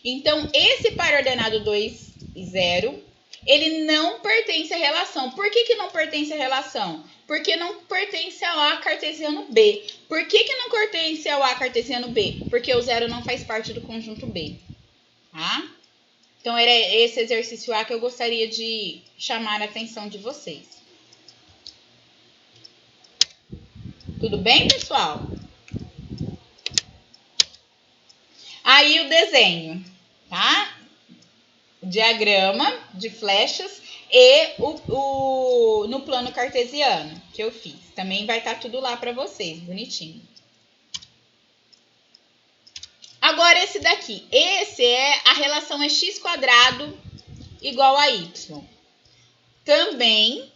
Então, esse par ordenado 2 e 0, ele não pertence à relação. Por que não pertence à relação? Porque não pertence ao A cartesiano B. Por que não pertence ao A cartesiano B? Porque o 0 não faz parte do conjunto B. Tá? Então, era esse exercício A que eu gostaria de chamar a atenção de vocês. Tudo bem, pessoal? Aí o desenho, tá? O diagrama de flechas e no plano cartesiano que eu fiz. Também vai estar tudo lá para vocês, bonitinho. Agora esse daqui. Esse a relação é x² igual a y. Também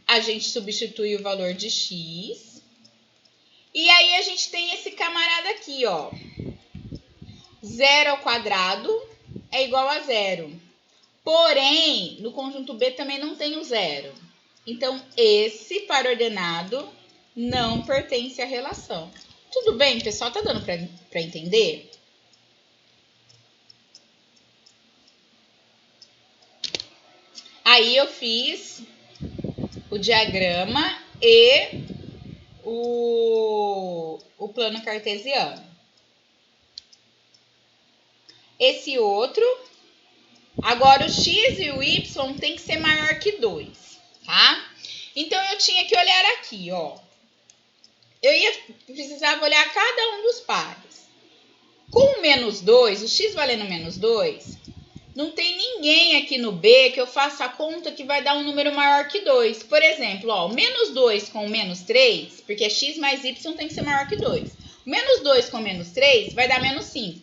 a gente substitui o valor de x. E aí a gente tem esse camarada aqui, ó. 0 ao quadrado é igual a 0. Porém, no conjunto B também não tem o 0. Então, esse par ordenado não pertence à relação. Tudo bem, pessoal? Tá dando para entender? Aí eu fiz o diagrama e o plano cartesiano. Esse outro. Agora, o x e o y tem que ser maior que 2, tá? Então, eu tinha que olhar aqui, ó. Precisava olhar cada um dos pares. Com o menos 2, o x valendo menos 2, não tem ninguém aqui no B que eu faça a conta que vai dar um número maior que 2. Por exemplo, ó, menos 2 com menos 3, porque x mais y tem que ser maior que 2. Menos 2 com menos 3 vai dar menos 5.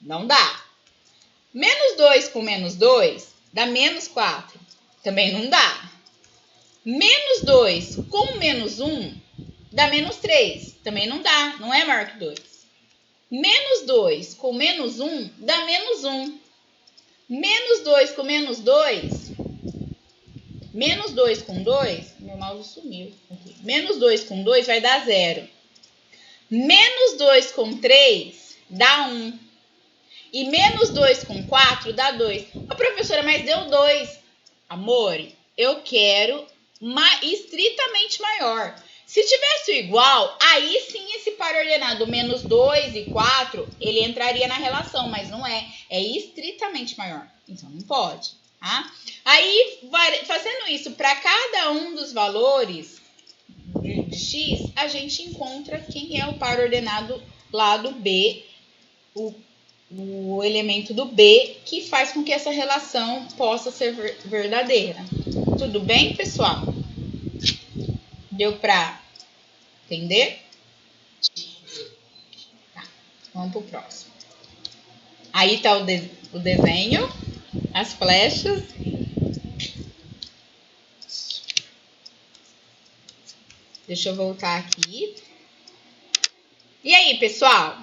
Não dá. Menos 2 com menos 2 dá menos 4. Também não dá. Menos 2 com menos 1 dá menos 3. Também não dá. Não é maior que 2. Menos 2 com menos 1 dá menos 1. Menos 2 com menos 2. Menos 2 com 2. Meu mouse sumiu. Aqui. Menos 2 com 2 vai dar 0. Menos 2 com 3 dá 1. E menos 2 com 4 dá 2. A professora, mas deu 2. Amor, eu quero estritamente maior. Se tivesse o igual, aí sim esse par ordenado menos 2 e 4, ele entraria na relação, mas não é. É estritamente maior. Então não pode, tá? Aí, fazendo isso para cada um dos valores de x, a gente encontra quem é o par ordenado lá do B, o elemento do B, que faz com que essa relação possa ser verdadeira. Tudo bem, pessoal? Deu para entender? Tá, vamos pro próximo. Aí tá o desenho, as flechas. Deixa eu voltar aqui. E aí, pessoal?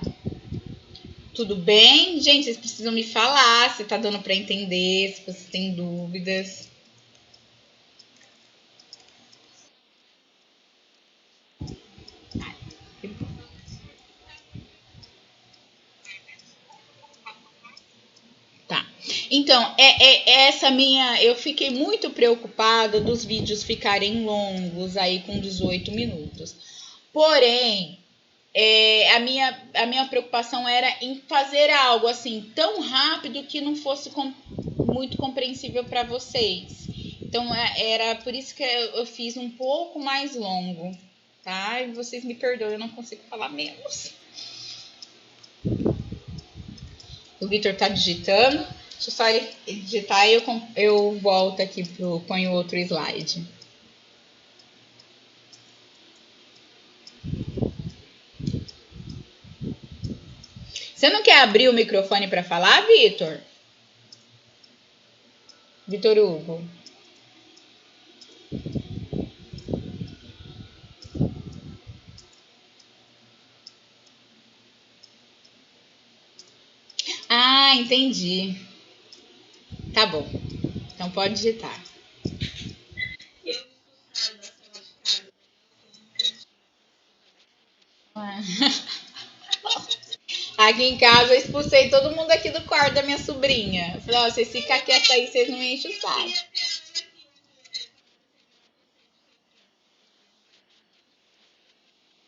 Tudo bem? Gente, vocês precisam me falar se tá dando para entender, se vocês têm dúvidas. Tá. Então, essa minha... Eu fiquei muito preocupada dos vídeos ficarem longos, aí com 18 minutos. Porém... a minha preocupação era em fazer algo assim tão rápido que não fosse muito compreensível para vocês. Então, era por isso que eu fiz um pouco mais longo, tá? E vocês me perdoem, eu não consigo falar menos. O Vitor tá digitando. Deixa eu só ele digitar e eu volto aqui ponho outro slide. Você não quer abrir o microfone para falar, Vitor? Vitor Hugo. Ah, entendi. Tá bom. Então pode digitar. Aqui em casa eu expulsei todo mundo aqui do quarto da minha sobrinha. Eu falei, ó, vocês ficam quietos aí, vocês não enchem o saco.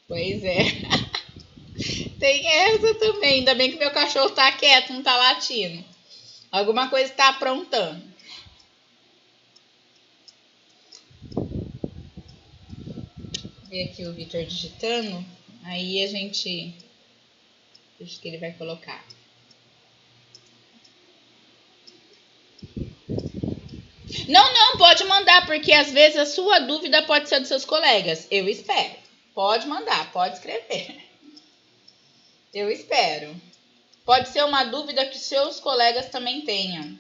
Pois é. Tem essa também. Ainda bem que meu cachorro tá quieto, não tá latindo. Alguma coisa tá aprontando. Ver aqui o Vitor digitando. Aí a gente... Deixa que ele vai colocar. Não, pode mandar, porque às vezes a sua dúvida pode ser dos seus colegas. Eu espero. Pode mandar, pode escrever. Eu espero. Pode ser uma dúvida que seus colegas também tenham.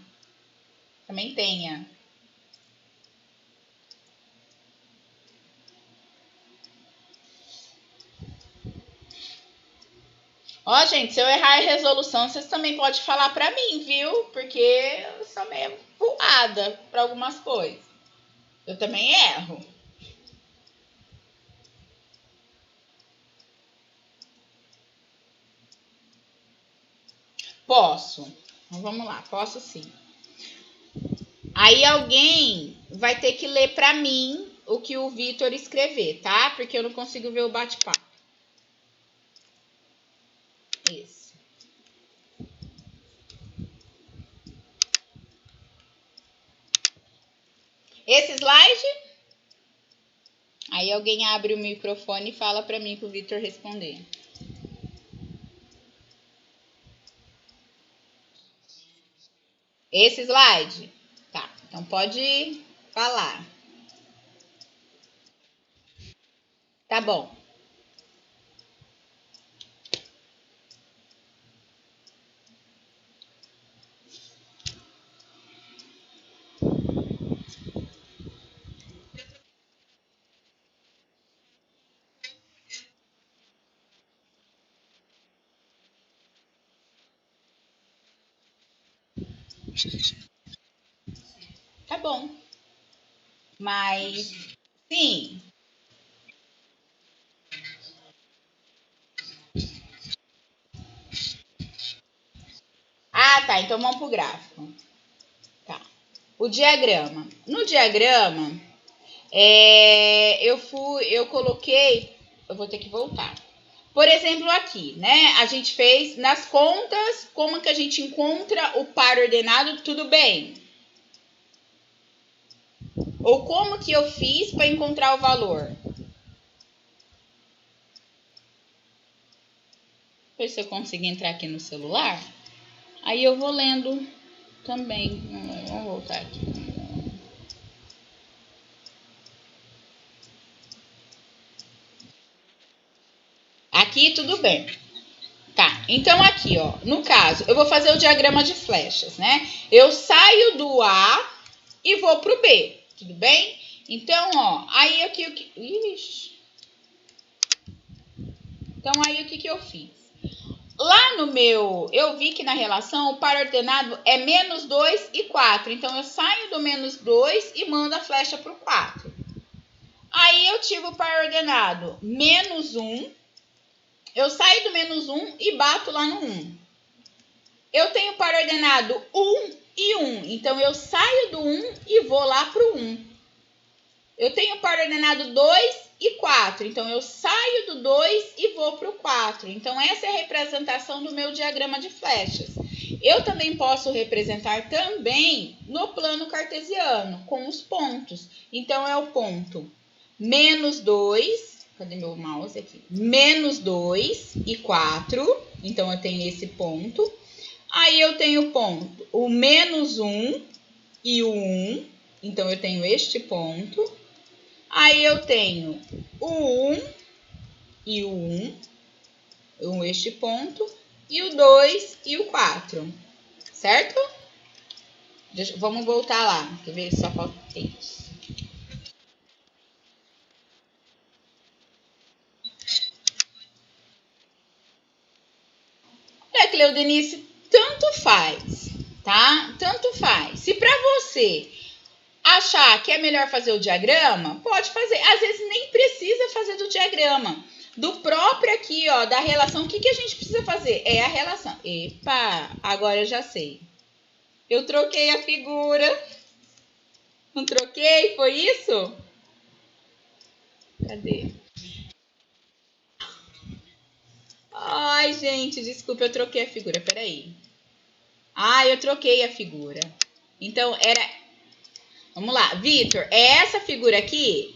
Também tenha. Ó, gente, se eu errar a resolução, vocês também podem falar pra mim, viu? Porque eu sou meio voada pra algumas coisas. Eu também erro. Posso. Então, vamos lá, posso sim. Aí alguém vai ter que ler para mim o que o Vitor escrever, tá? Porque eu não consigo ver o bate-papo. Isso. Esse slide? Aí alguém abre o microfone e fala para mim, para o Vitor responder. Esse slide? Tá, então pode falar. Tá bom. Tá bom. Mas, sim. Ah, tá. Então vamos pro gráfico. Tá. O diagrama. No diagrama, eu coloquei. Eu vou ter que voltar. Por exemplo, aqui, né? A gente fez nas contas, como que a gente encontra o par ordenado, tudo bem. Ou como que eu fiz para encontrar o valor? Ver se eu consigo entrar aqui no celular. Aí eu vou lendo também. Vamos voltar aqui. Aqui tudo bem. Tá, então aqui, ó, no caso, eu vou fazer o diagrama de flechas, né? Eu saio do A e vou pro B, tudo bem? Então, ó, aí aqui o que... Ixi. Então, aí o que eu fiz? Lá no meu, eu vi que na relação o par ordenado é menos 2 e 4. Então, eu saio do menos 2 e mando a flecha pro 4. Aí, eu tive o par ordenado menos 1. Eu saio do menos 1 e bato lá no 1. Eu tenho par ordenado 1 e 1. Então, eu saio do 1 e vou lá pro 1. Eu tenho par ordenado 2 e 4. Então, eu saio do 2 e vou para o 4. Então, essa é a representação do meu diagrama de flechas. Eu também posso representar também no plano cartesiano, com os pontos. Então, é o ponto menos 2. Cadê meu mouse aqui? Menos 2 e 4. Então, eu tenho esse ponto. Aí, eu tenho o ponto, o menos 1 e o 1. Então, eu tenho este ponto. Aí eu tenho o 1 e o 1, este ponto, e o 2 e o 4, certo? Vamos voltar lá, quer ver? Só falta isso. Olha, Cleudenice, tanto faz, tá? Tanto faz. Se para você achar que é melhor fazer o diagrama, pode fazer. Às vezes nem precisa fazer do diagrama. Do próprio aqui, ó, da relação, o que a gente precisa fazer? É a relação. Epa, agora eu já sei. Eu troquei a figura. Não troquei? Foi isso? Cadê? Ai, gente, desculpa, eu troquei a figura. Peraí. Ah, eu troquei a figura. Então, era... Vamos lá. Vitor, é essa figura aqui?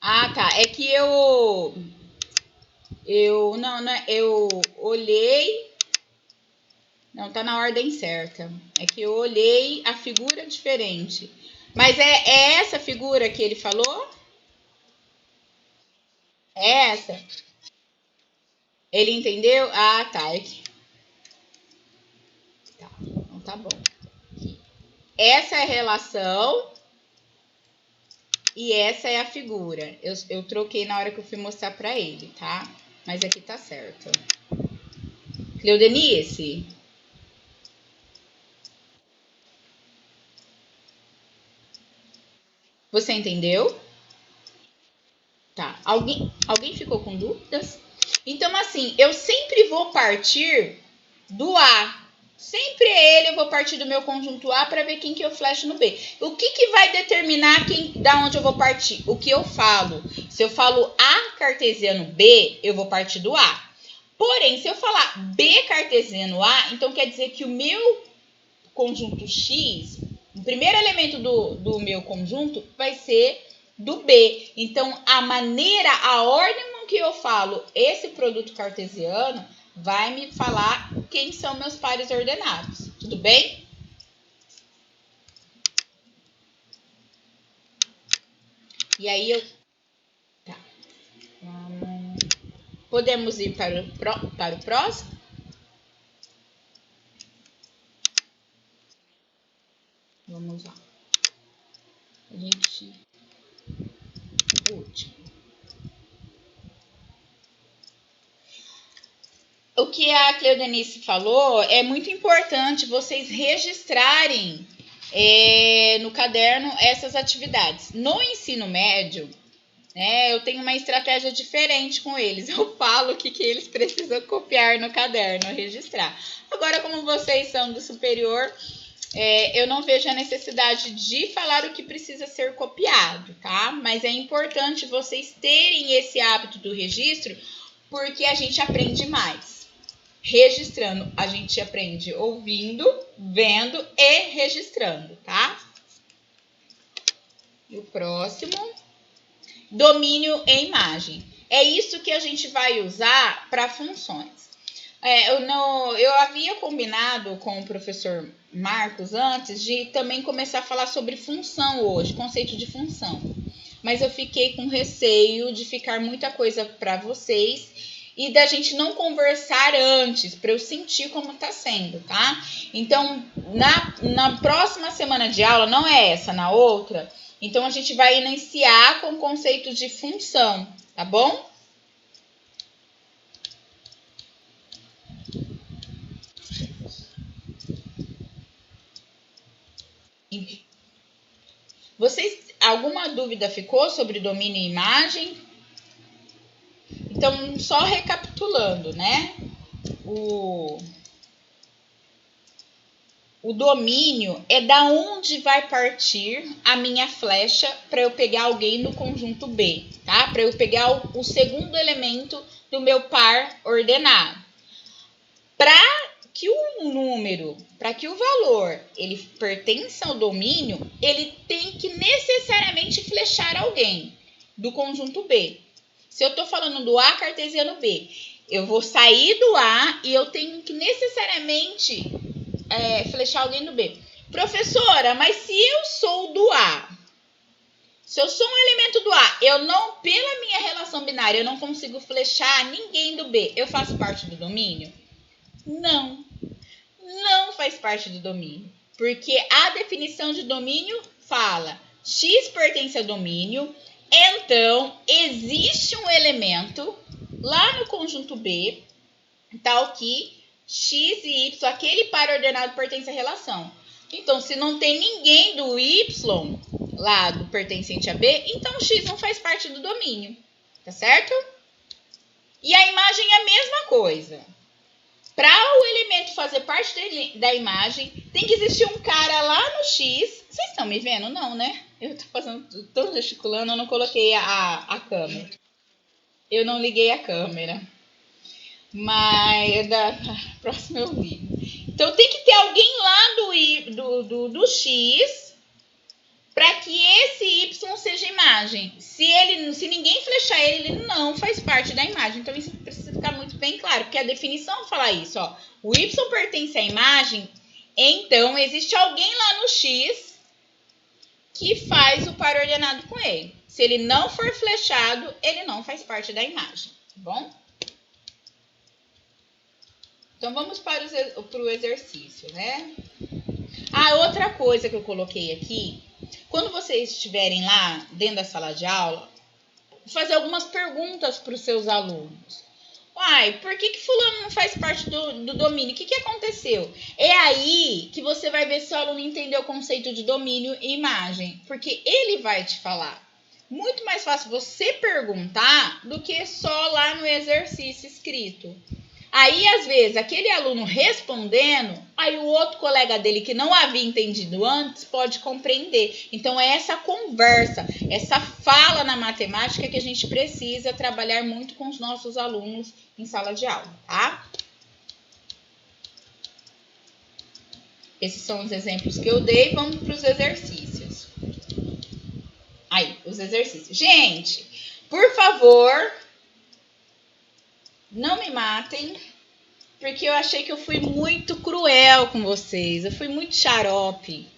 Ah, tá. É que eu olhei. Não, tá na ordem certa. É que eu olhei a figura diferente. Mas é essa figura que ele falou? É essa? Ele entendeu? Ah, tá. Tá, então tá bom. Essa é a relação e essa é a figura. Eu troquei na hora que eu fui mostrar pra ele, tá? Mas aqui tá certo. Cleudenice? Você entendeu? Tá. Alguém ficou com dúvidas? Então, assim, eu sempre vou partir do A. Sempre eu vou partir do meu conjunto A para ver quem que eu flecho no B. O que vai determinar da onde eu vou partir? O que eu falo. Se eu falo A cartesiano B, eu vou partir do A. Porém, se eu falar B cartesiano A, então quer dizer que o meu conjunto X, o primeiro elemento do meu conjunto vai ser do B. Então, a ordem com que eu falo esse produto cartesiano vai me falar quem são meus pares ordenados. Tudo bem? E aí Tá. Podemos ir para o próximo? Vamos lá. Último. O que a Cleodenice falou é muito importante vocês registrarem no caderno essas atividades. No ensino médio, eu tenho uma estratégia diferente com eles. Eu falo o que eles precisam copiar no caderno, registrar. Agora, como vocês são do superior, eu não vejo a necessidade de falar o que precisa ser copiado, tá? Mas é importante vocês terem esse hábito do registro, porque a gente aprende mais. Registrando, a gente aprende ouvindo, vendo e registrando, tá? E o próximo, domínio e imagem. É isso que a gente vai usar para funções. Eu havia combinado com o professor Marcos antes de também começar a falar sobre função hoje, conceito de função. Mas eu fiquei com receio de ficar muita coisa para vocês e da gente não conversar antes, para eu sentir como está sendo, tá? Então, na próxima semana de aula, não é essa, na outra, então a gente vai iniciar com o conceito de função, tá bom? Alguma dúvida ficou sobre domínio e imagem? Então, só recapitulando, né? O domínio é da onde vai partir a minha flecha para eu pegar alguém no conjunto B, tá? Para eu pegar o segundo elemento do meu par ordenado. Para que o valor, ele pertença ao domínio, ele tem que necessariamente flechar alguém do conjunto B. Se eu estou falando do A cartesiano B, eu vou sair do A e eu tenho que necessariamente flechar alguém do B. Professora, mas se eu sou do A, se eu sou um elemento do A, pela minha relação binária, eu não consigo flechar ninguém do B, eu faço parte do domínio? Não faz parte do domínio. Porque a definição de domínio fala X pertence ao domínio, então existe um elemento lá no conjunto B, tal que X e Y, aquele par ordenado pertence à relação. Então, se não tem ninguém do Y lá do pertencente a B, então X não faz parte do domínio, tá certo? E a imagem é a mesma coisa. Para o elemento fazer parte da imagem, tem que existir um cara lá no X. Vocês estão me vendo? Não, né? Eu tô gesticulando, eu não coloquei a câmera. Eu não liguei a câmera. Mas da próxima eu ligo. Então tem que ter alguém lá do X para que esse Y seja imagem. Se ninguém flechar ele não faz parte da imagem. Então isso precisa ficar muito bem claro, porque a definição fala isso, ó. O Y pertence à imagem, então existe alguém lá no X que faz o par ordenado com ele. Se ele não for flechado, ele não faz parte da imagem, tá bom? Então vamos para o exercício, né? Outra coisa que eu coloquei aqui, quando vocês estiverem lá dentro da sala de aula, fazer algumas perguntas para os seus alunos. Uai, por que fulano não faz parte do domínio? O que aconteceu? É aí que você vai ver se o aluno entendeu o conceito de domínio e imagem. Porque ele vai te falar. Muito mais fácil você perguntar do que só lá no exercício escrito. Aí, às vezes, aquele aluno respondendo, aí o outro colega dele que não havia entendido antes pode compreender. Então, é essa conversa, essa fala na matemática que a gente precisa trabalhar muito com os nossos alunos em sala de aula, tá? Esses são os exemplos que eu dei. Vamos para os exercícios. Aí, os exercícios. Gente, por favor, não me matem. Porque eu achei que eu fui muito cruel com vocês. Eu fui muito xarope.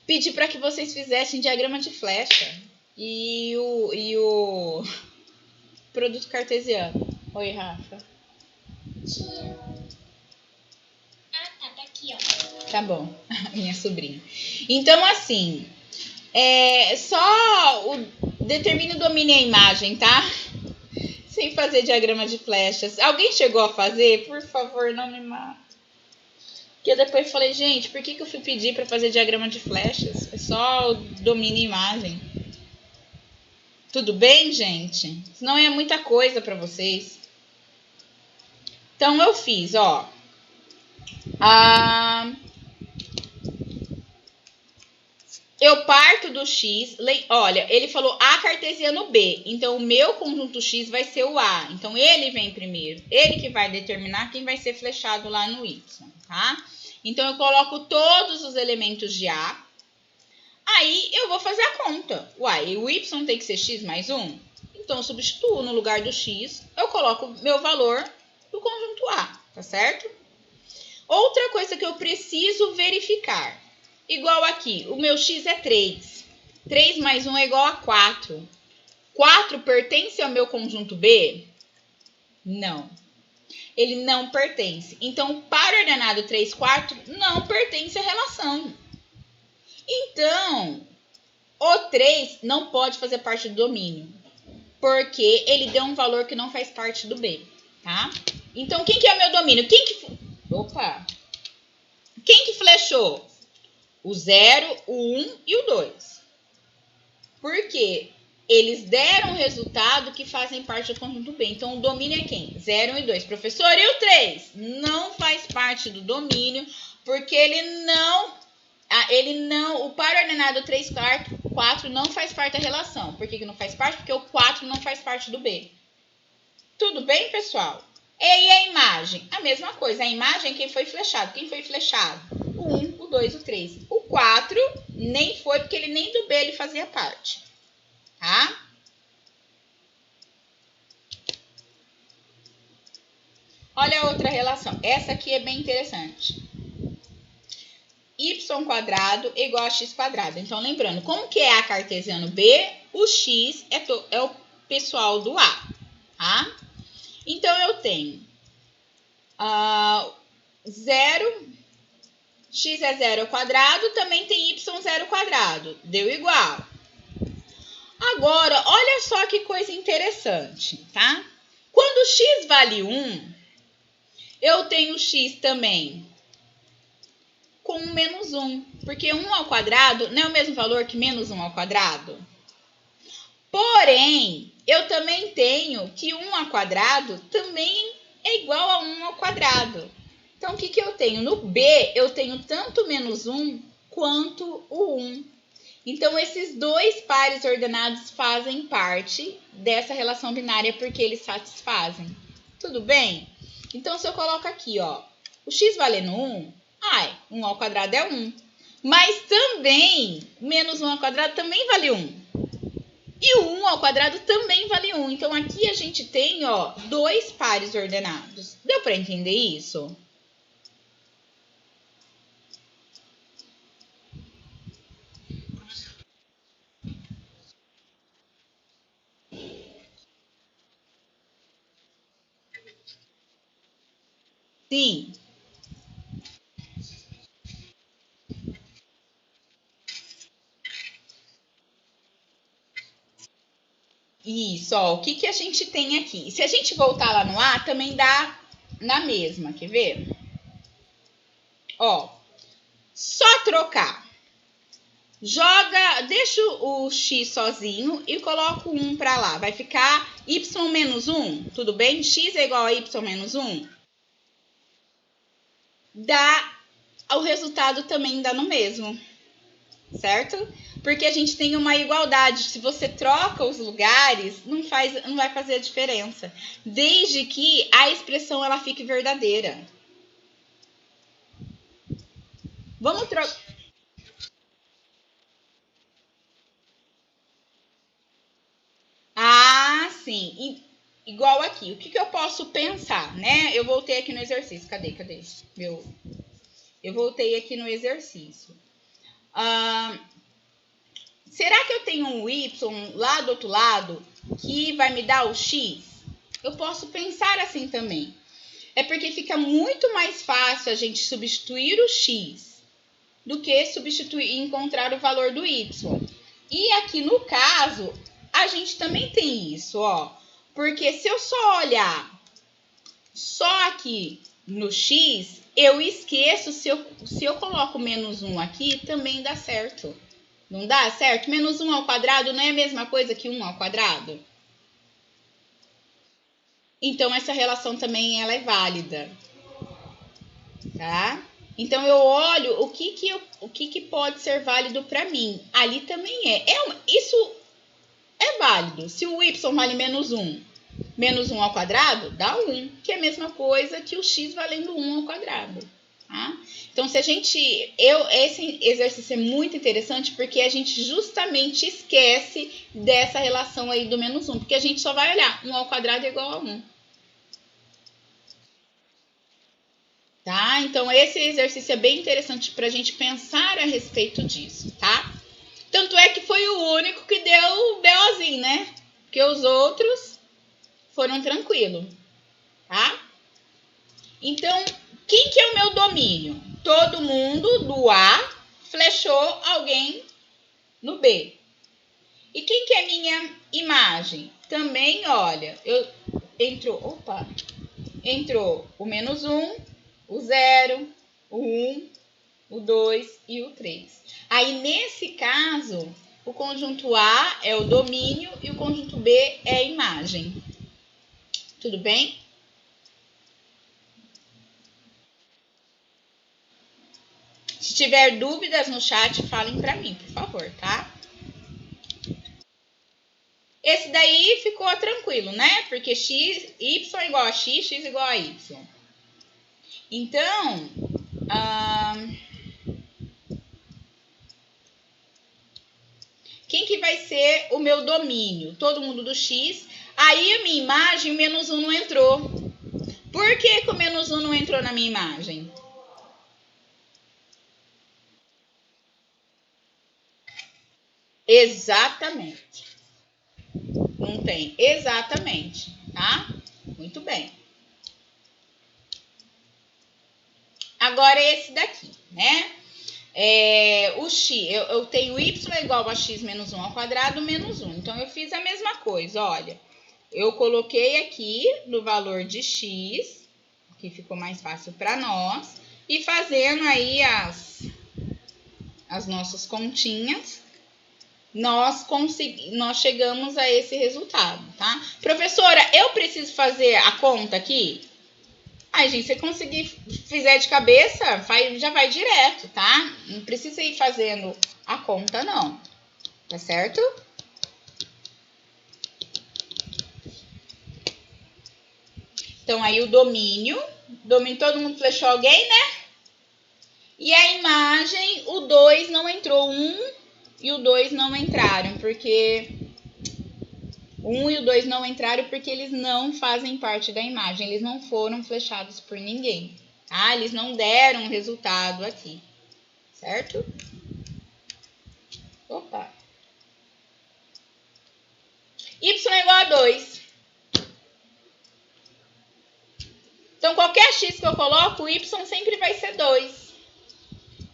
Pedi para que vocês fizessem diagrama de flecha. E o produto cartesiano. Oi, Rafa. Tá aqui, ó. Tá bom. Minha sobrinha. Então, assim, determine o domínio e a imagem, tá? Sem fazer diagrama de flechas. Alguém chegou a fazer? Por favor, não me mata. Que eu depois falei, gente, por que eu fui pedir para fazer diagrama de flechas? É só o domínio e imagem. Tudo bem, gente? Senão é muita coisa para vocês. Então, eu fiz, ó. Eu parto do X. Olha, ele falou A cartesiano B. Então, o meu conjunto X vai ser o A. Então, ele vem primeiro. Ele que vai determinar quem vai ser flechado lá no Y, tá? Então, eu coloco todos os elementos de A. Aí, eu vou fazer a conta. Uai, o Y tem que ser X mais 1? Então, eu substituo no lugar do X. Eu coloco meu valor do conjunto A, tá certo? Outra coisa que eu preciso verificar. Igual aqui, o meu X é 3. 3 mais 1 é igual a 4. 4 pertence ao meu conjunto B? Não. Ele não pertence. Então, para o ordenado 3, 4, não pertence à relação. Então, o 3 não pode fazer parte do domínio. Porque ele deu um valor que não faz parte do B, tá? Então, quem que é o meu domínio? Quem que flechou? O 0, o 1 e o 2. Por quê? Eles deram resultado que fazem parte do conjunto B. Então, o domínio é quem? 0, 1 e 2. Professor, e o 3? Não faz parte do domínio, porque ele não, o par ordenado 3, 4 não faz parte da relação. Por que não faz parte? Porque o 4 não faz parte do B. Tudo bem, pessoal? E a imagem? A mesma coisa. A imagem é quem foi flechado. Quem foi flechado? O 1, o 2, o 3. O 4 nem foi, porque ele nem do B ele fazia parte. Tá? Olha a outra relação. Essa aqui é bem interessante. Y² igual a x². Então, lembrando, como que é A cartesiano B? O x é o pessoal do A. Tá? Então, eu tenho 0, x é 0 ao quadrado, também tem y0 ao quadrado. Deu igual. Agora, olha só que coisa interessante, tá? Quando x vale 1, eu tenho x também com menos 1. Porque 1 ao quadrado não é o mesmo valor que menos 1 ao quadrado? Porém, eu também tenho que 1 ao quadrado também é igual a 1 ao quadrado. Então, o que eu tenho? No B, eu tenho tanto menos 1 quanto o 1. Então, esses dois pares ordenados fazem parte dessa relação binária porque eles satisfazem. Tudo bem? Então, se eu coloco aqui, ó, o x valendo 1, 1 ao quadrado é 1. Mas também, menos 1 ao quadrado também vale 1. E o 1 ao quadrado também vale 1. Então, aqui a gente tem, ó, dois pares ordenados. Deu para entender isso? Sim. Isso, ó, o que que a gente tem aqui? Se a gente voltar lá no A, também dá na mesma, quer ver? Ó, só trocar. Deixa o x sozinho e coloco 1 para lá. Vai ficar y menos 1, tudo bem? X é igual a y menos 1. O resultado também dá no mesmo, certo? Porque a gente tem uma igualdade. Se você troca os lugares, não vai fazer a diferença. Desde que a expressão ela fique verdadeira. Vamos trocar. Ah, sim. Igual aqui. O que eu posso pensar, né? Eu voltei aqui no exercício. Cadê? Eu voltei aqui no exercício. Será que eu tenho um y lá do outro lado que vai me dar o x? Eu posso pensar assim também. É porque fica muito mais fácil a gente substituir o x do que encontrar o valor do y. E aqui no caso, a gente também tem isso, ó. Porque se eu só olhar só aqui no x, eu esqueço, se eu coloco menos 1 aqui, também dá certo. Não dá certo? Menos 1 ao quadrado não é a mesma coisa que 1 ao quadrado? Então, essa relação também ela é válida. Tá? Então, eu olho o que pode ser válido para mim. Ali também é. Isso é válido. Se o y vale menos 1 ao quadrado, dá 1. Que é a mesma coisa que o x valendo 1 ao quadrado. Tá? Então, esse exercício é muito interessante porque a gente justamente esquece dessa relação aí do menos 1. Porque a gente só vai olhar 1 ao quadrado é igual a 1. Tá? Então, esse exercício é bem interessante para a gente pensar a respeito disso, tá? Tanto é que foi o único que deu BOzinho, né? Porque os outros foram tranquilos, tá? Então, quem que é o meu domínio? Todo mundo do A flechou alguém no B. E quem que é minha imagem? Também, olha, entrou o menos 1, o 0, o 1, o 2 e o 3. Aí, nesse caso, o conjunto A é o domínio e o conjunto B é a imagem. Tudo bem? Se tiver dúvidas no chat, falem para mim, por favor, tá? Esse daí ficou tranquilo, né? Porque y igual a x igual a y. Então, quem que vai ser o meu domínio? Todo mundo do x. Aí a minha imagem, o menos 1 não entrou. Por que o menos 1 não entrou na minha imagem? Exatamente. Não tem. Exatamente. Tá? Muito bem. Agora, esse daqui, né? O x, eu tenho y igual a x menos 1 ao quadrado menos 1. Então, eu fiz a mesma coisa, olha. Eu coloquei aqui no valor de x, que ficou mais fácil para nós. E fazendo aí as nossas continhas, nós chegamos a esse resultado, tá? Professora, eu preciso fazer a conta aqui? Ai, gente, se você fizer de cabeça, já vai direto, tá? Não precisa ir fazendo a conta, não. Tá certo? Então, aí o domínio, todo mundo flechou alguém, né? E a imagem, o 2 não entrou, 1 e o 2 não entraram, porque... 1 e o 2 não entraram porque eles não fazem parte da imagem, eles não foram flechados por ninguém, tá? Eles não deram um resultado aqui, certo? Opa! Y é igual a 2. Então, qualquer x que eu coloco, o y sempre vai ser 2.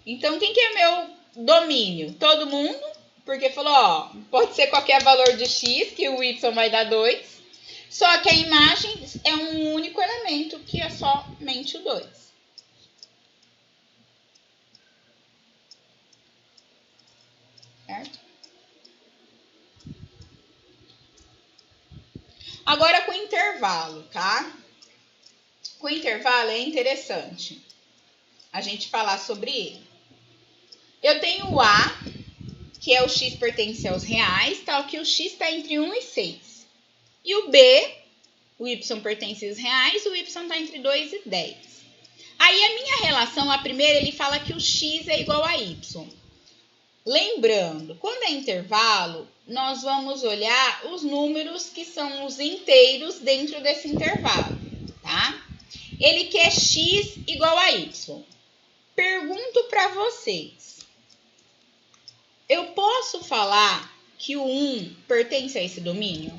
Então, quem que é meu domínio? Todo mundo Porque falou, ó, pode ser qualquer valor de x, que o y vai dar 2. Só que a imagem é um único elemento, que é somente o 2. Certo? Agora com intervalo, tá? Com intervalo é interessante a gente falar sobre ele. Eu tenho o A, que é o x pertence aos reais, tal que o x está entre 1 e 6. E o B, o y pertence aos reais, o y está entre 2 e 10. Aí a minha relação, a primeira, ele fala que o x é igual a y. Lembrando, quando é intervalo, nós vamos olhar os números que são os inteiros dentro desse intervalo, tá? Ele quer x igual a y. Pergunto para vocês. Eu posso falar que o 1 pertence a esse domínio?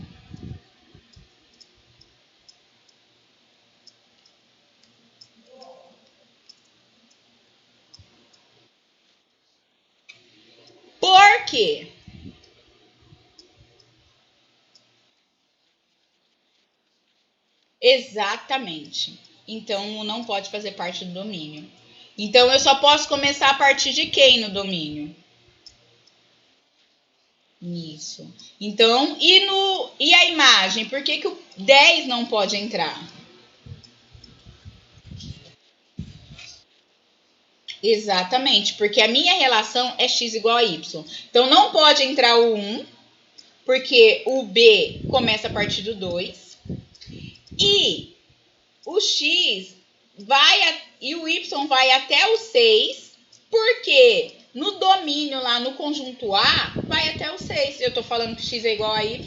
Por quê? Exatamente. Então, não pode fazer parte do domínio. Então, eu só posso começar a partir de quem no domínio? Isso. Então, e a imagem? Por que o 10 não pode entrar? Exatamente, porque a minha relação é x igual a y. Então, não pode entrar o 1, porque o B começa a partir do 2. E o x e o y vai até o 6, porque no domínio lá no conjunto A vai até o 6. Eu estou falando que x é igual a y.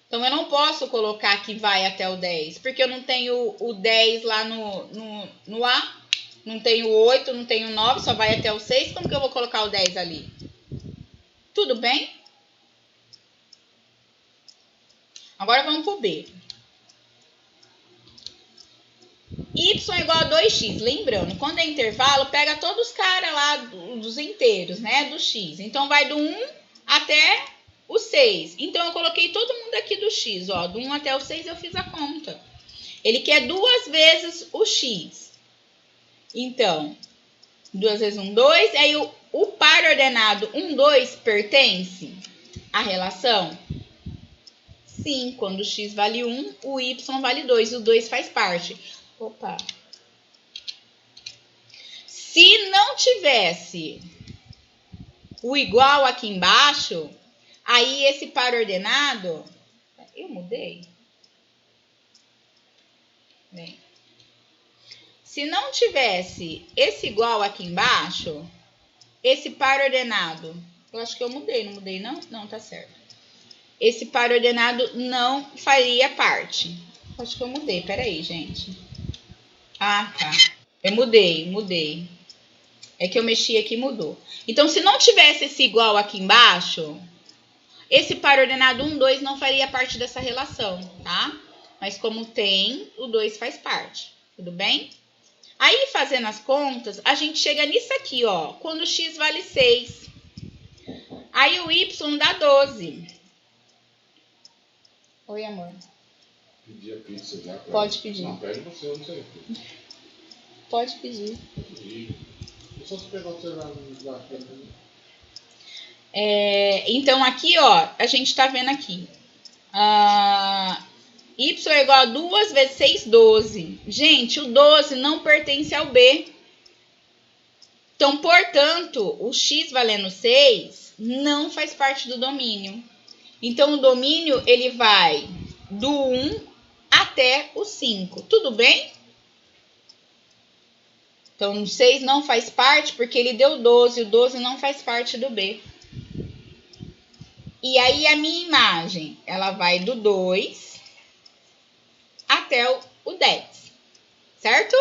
Então, eu não posso colocar que vai até o 10, porque eu não tenho o 10 lá no A. Não tenho 8, não tenho 9, só vai até o 6. Como que eu vou colocar o 10 ali? Tudo bem? Agora vamos para o B. Y é igual a 2x. Lembrando, quando é intervalo, pega todos os caras lá dos inteiros, né? Do x. Então, vai do 1 até o 6. Então, eu coloquei todo mundo aqui do x. Ó, do 1 até o 6 eu fiz a conta. Ele quer 2 vezes o x. Então, 2 vezes 1, 2. Aí, o par ordenado 1, 2 pertence à relação? Sim, quando o x vale 1, o y vale 2. O 2 faz parte. Opa! Se não tivesse o igual aqui embaixo, aí esse par ordenado... Eu mudei? Bem... Se não tivesse esse igual aqui embaixo, esse par ordenado... Eu acho que eu mudei, não mudei não? Não, tá certo. Esse par ordenado não faria parte. Acho que eu mudei, peraí, gente. Ah, tá. Eu mudei. É que eu mexi aqui e mudou. Então, se não tivesse esse igual aqui embaixo, esse par ordenado 1, 2 não faria parte dessa relação, tá? Mas como tem, o 2 faz parte. Tudo bem? Aí, fazendo as contas, a gente chega nisso aqui, ó. Quando o x vale 6. Aí, o y dá 12. Oi, amor. Pedir a pizza já? Pode pedir. Não, pede você, eu não sei. Pode pedir. É só você pegar o celular lá. Então, aqui, ó, a gente tá vendo aqui. Y é igual a 2 vezes 6, 12. Gente, o 12 não pertence ao B. Então, portanto, o x valendo 6 não faz parte do domínio. Então, o domínio, ele vai do 1 até o 5. Tudo bem? Então, o 6 não faz parte porque ele deu 12. O 12 não faz parte do B. E aí, a minha imagem, ela vai do 2 até o 10. Certo?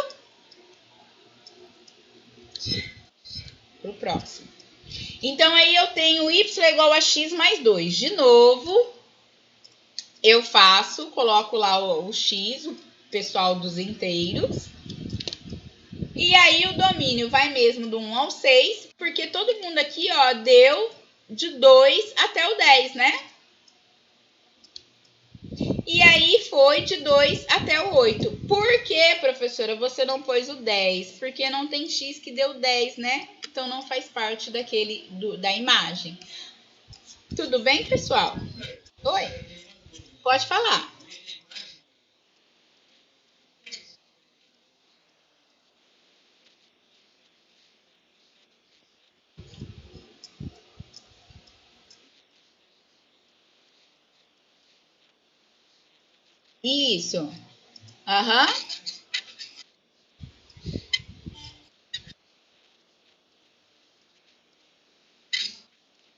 Pro próximo. Então, aí eu tenho y igual a x mais 2. De novo, eu coloco lá o x, o pessoal dos inteiros. E aí, o domínio vai mesmo do 1 ao 6, porque todo mundo aqui, ó, deu de 2 até o 10, né? E aí foi de 2 até o 8. Por que, professora, você não pôs o 10? Porque não tem x que deu 10, né? Então não faz parte da imagem. Tudo bem, pessoal? Oi, pode falar. Isso. Aham.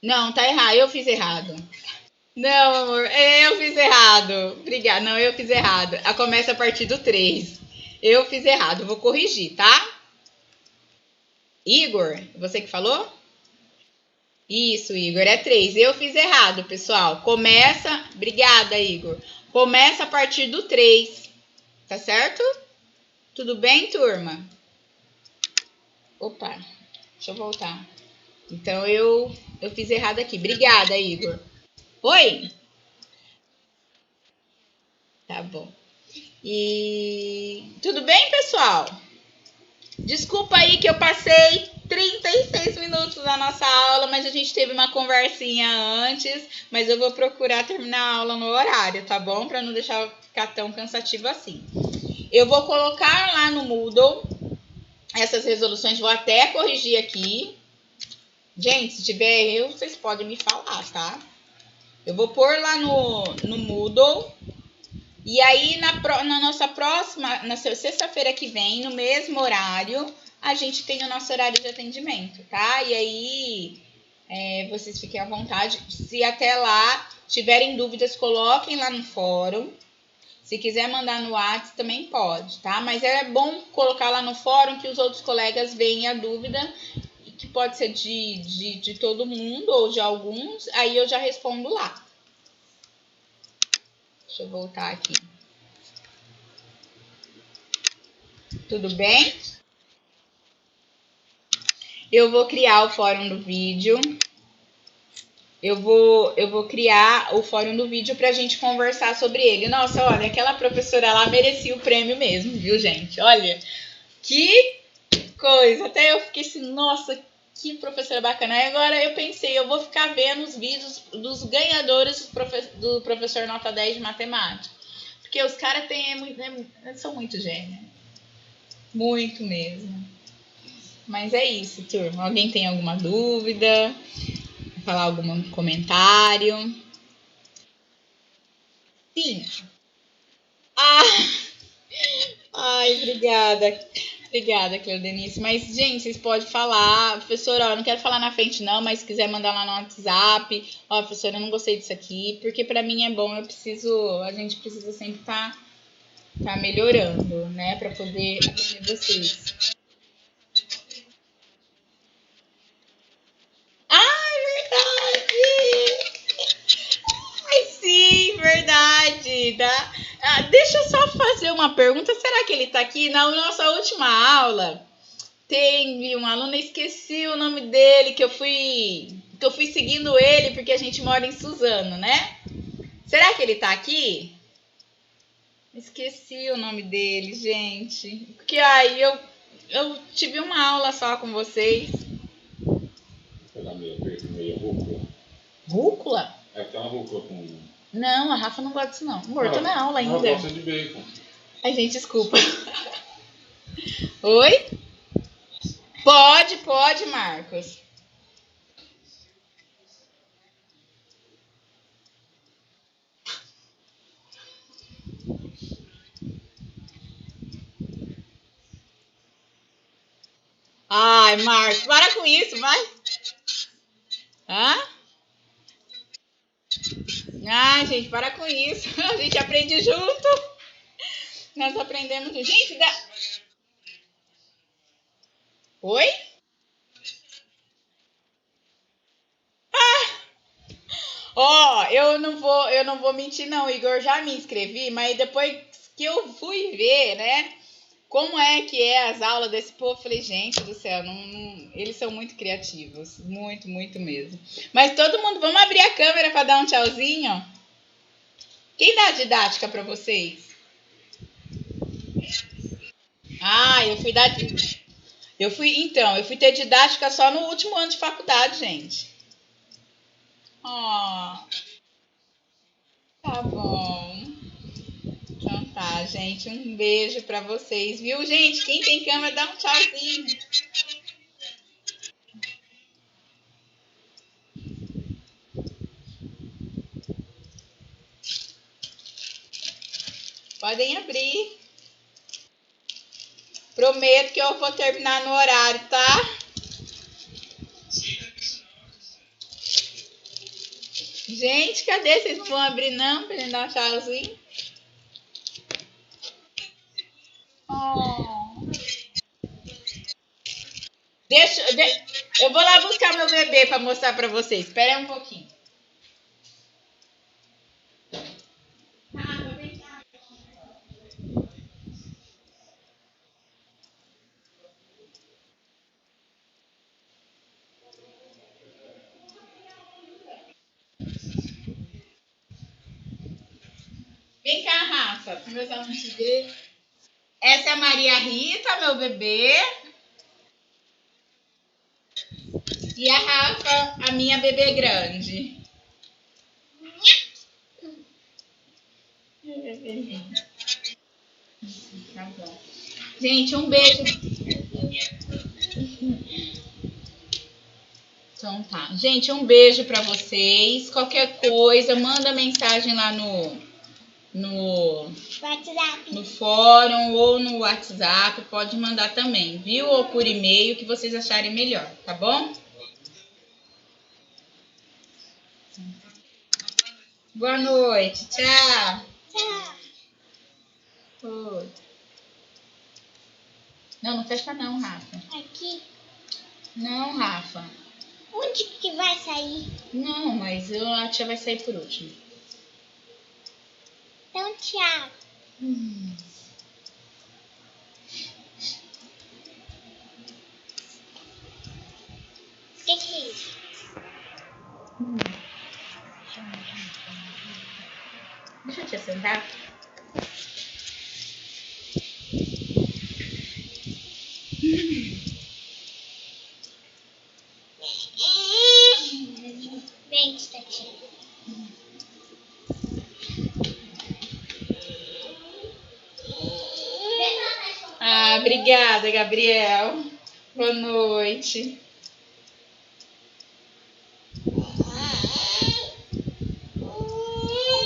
Não, tá errado. Eu fiz errado. Não, amor, eu fiz errado. Obrigada. Não, eu fiz errado. A começa a partir do 3. Eu fiz errado. Vou corrigir, tá? Igor, você que falou? Isso, Igor, é 3. Eu fiz errado, pessoal. Começa. Obrigada, Igor. Começa a partir do 3. Tá certo? Tudo bem, turma? Opa, deixa eu voltar. Então eu fiz errado aqui. Obrigada, Igor. Oi? Tá bom. E tudo bem, pessoal? Desculpa aí que eu passei 36 minutos na nossa aula, mas a gente teve uma conversinha antes, mas eu vou procurar terminar a aula no horário, tá bom? Para não deixar ficar tão cansativo assim. Eu vou colocar lá no Moodle essas resoluções, vou até corrigir aqui. Gente, se tiver erro, vocês podem me falar, tá? Eu vou pôr lá no Moodle. E aí, na nossa próxima, na sexta-feira que vem, no mesmo horário, a gente tem o nosso horário de atendimento, tá? E aí, vocês fiquem à vontade. Se até lá tiverem dúvidas, coloquem lá no fórum. Se quiser mandar no WhatsApp, também pode, tá? Mas é bom colocar lá no fórum que os outros colegas veem a dúvida, que pode ser de todo mundo ou de alguns, aí eu já respondo lá. Deixa eu voltar aqui. Tudo bem? Eu vou criar o fórum do vídeo. Eu vou criar o fórum do vídeo pra gente conversar sobre ele. Nossa, olha, aquela professora lá merecia o prêmio mesmo, viu, gente? Olha, que coisa. Até eu fiquei assim, nossa, que professora bacana. Aí agora eu pensei, eu vou ficar vendo os vídeos dos ganhadores do professor nota 10 de matemática. Porque os caras são muito gênios. Muito mesmo. Mas é isso, turma. Alguém tem alguma dúvida? Falar algum comentário? Sim. Ah, ai, obrigada. Obrigada, Cleudenice. Mas, gente, vocês podem falar. Professora, eu não quero falar na frente, não, mas se quiser mandar lá no WhatsApp. Ó, professora, eu não gostei disso aqui, porque para mim é bom, a gente precisa sempre tá melhorando, né, para poder atender vocês. Ai, verdade! Ai, sim, verdade, tá? Ah, deixa eu só fazer uma pergunta. Será que ele tá aqui? Na nossa última aula, teve um aluno, esqueci o nome dele, que eu fui seguindo ele, porque a gente mora em Suzano, né? Será que ele tá aqui? Esqueci o nome dele, gente. Porque aí eu tive uma aula só com vocês. Pegar meia rúcula. Rúcula? É aquela rúcula com. Não, a Rafa não gosta disso, não. Amor, tô na aula ainda. Ela gosta de bacon. Ai, gente, desculpa. Oi? Pode, Marcos. Ai, Marcos, para com isso, vai. Hã? Ai, gente, para com isso. A gente aprende junto. Nós aprendemos junto. Gente, Oi? Ó, eu não vou mentir não, Igor, já me inscrevi, mas depois que eu fui ver, né? como é que é as aulas desse povo? Eu falei, gente do céu, eles são muito criativos. Muito, muito mesmo. Mas todo mundo, vamos abrir a câmera para dar um tchauzinho? Quem dá a didática para vocês? Ah, eu fui ter didática só no último ano de faculdade, gente. Ó, tá bom. Então tá, gente, um beijo pra vocês, viu, gente? Quem tem câmera, dá um tchauzinho. Podem abrir. Prometo que eu vou terminar no horário, tá? Gente, cadê? Vocês não vão abrir não pra gente dar um tchauzinho? Oh. Eu vou lá buscar meu bebê para mostrar para vocês. Espera aí um pouquinho. Vem cá, Rafa, para meus alunos ver. Essa é a Maria Rita, meu bebê. E a Rafa, a minha bebê grande. Tá bom. Gente, um beijo. Então tá. Gente, um beijo para vocês. Qualquer coisa, manda mensagem lá no WhatsApp. No fórum ou no WhatsApp, pode mandar também, viu? Ou por e-mail, que vocês acharem melhor, tá bom? Boa noite, tchau. Tchau. Oi. Não fecha não, Rafa. Aqui. Não, Rafa. Onde que vai sair? Não, mas a tia vai sair por último. Então, tchau. O que é isso? Deixa eu te sentar. Vem, Tatinha. Ah, obrigada, Gabriel. Boa noite.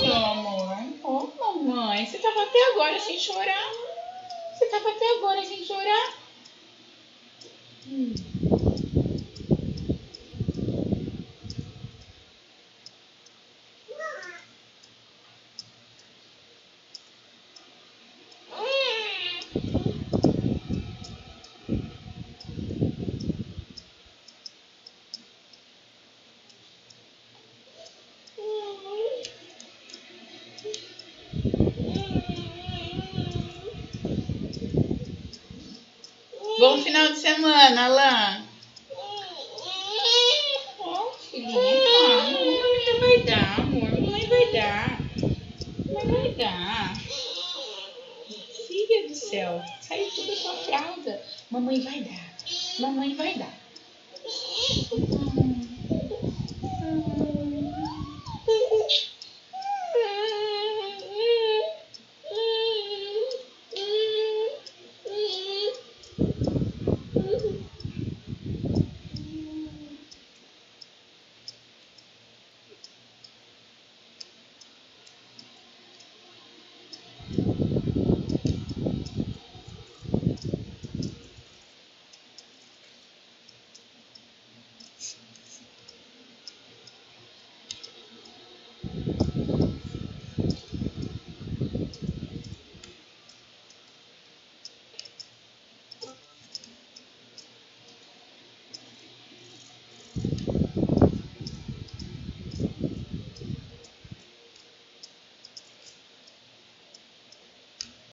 Meu amor. Ô, mamãe, você tava até agora sem chorar? Você tava até agora sem chorar? Bom final de semana, Alan. Ó, filhinha. Mamãe vai dar, amor. Mamãe vai dar. Mamãe vai dar. Filha do céu. Saiu tudo a sua fralda. Mamãe vai dar. Mamãe vai dar.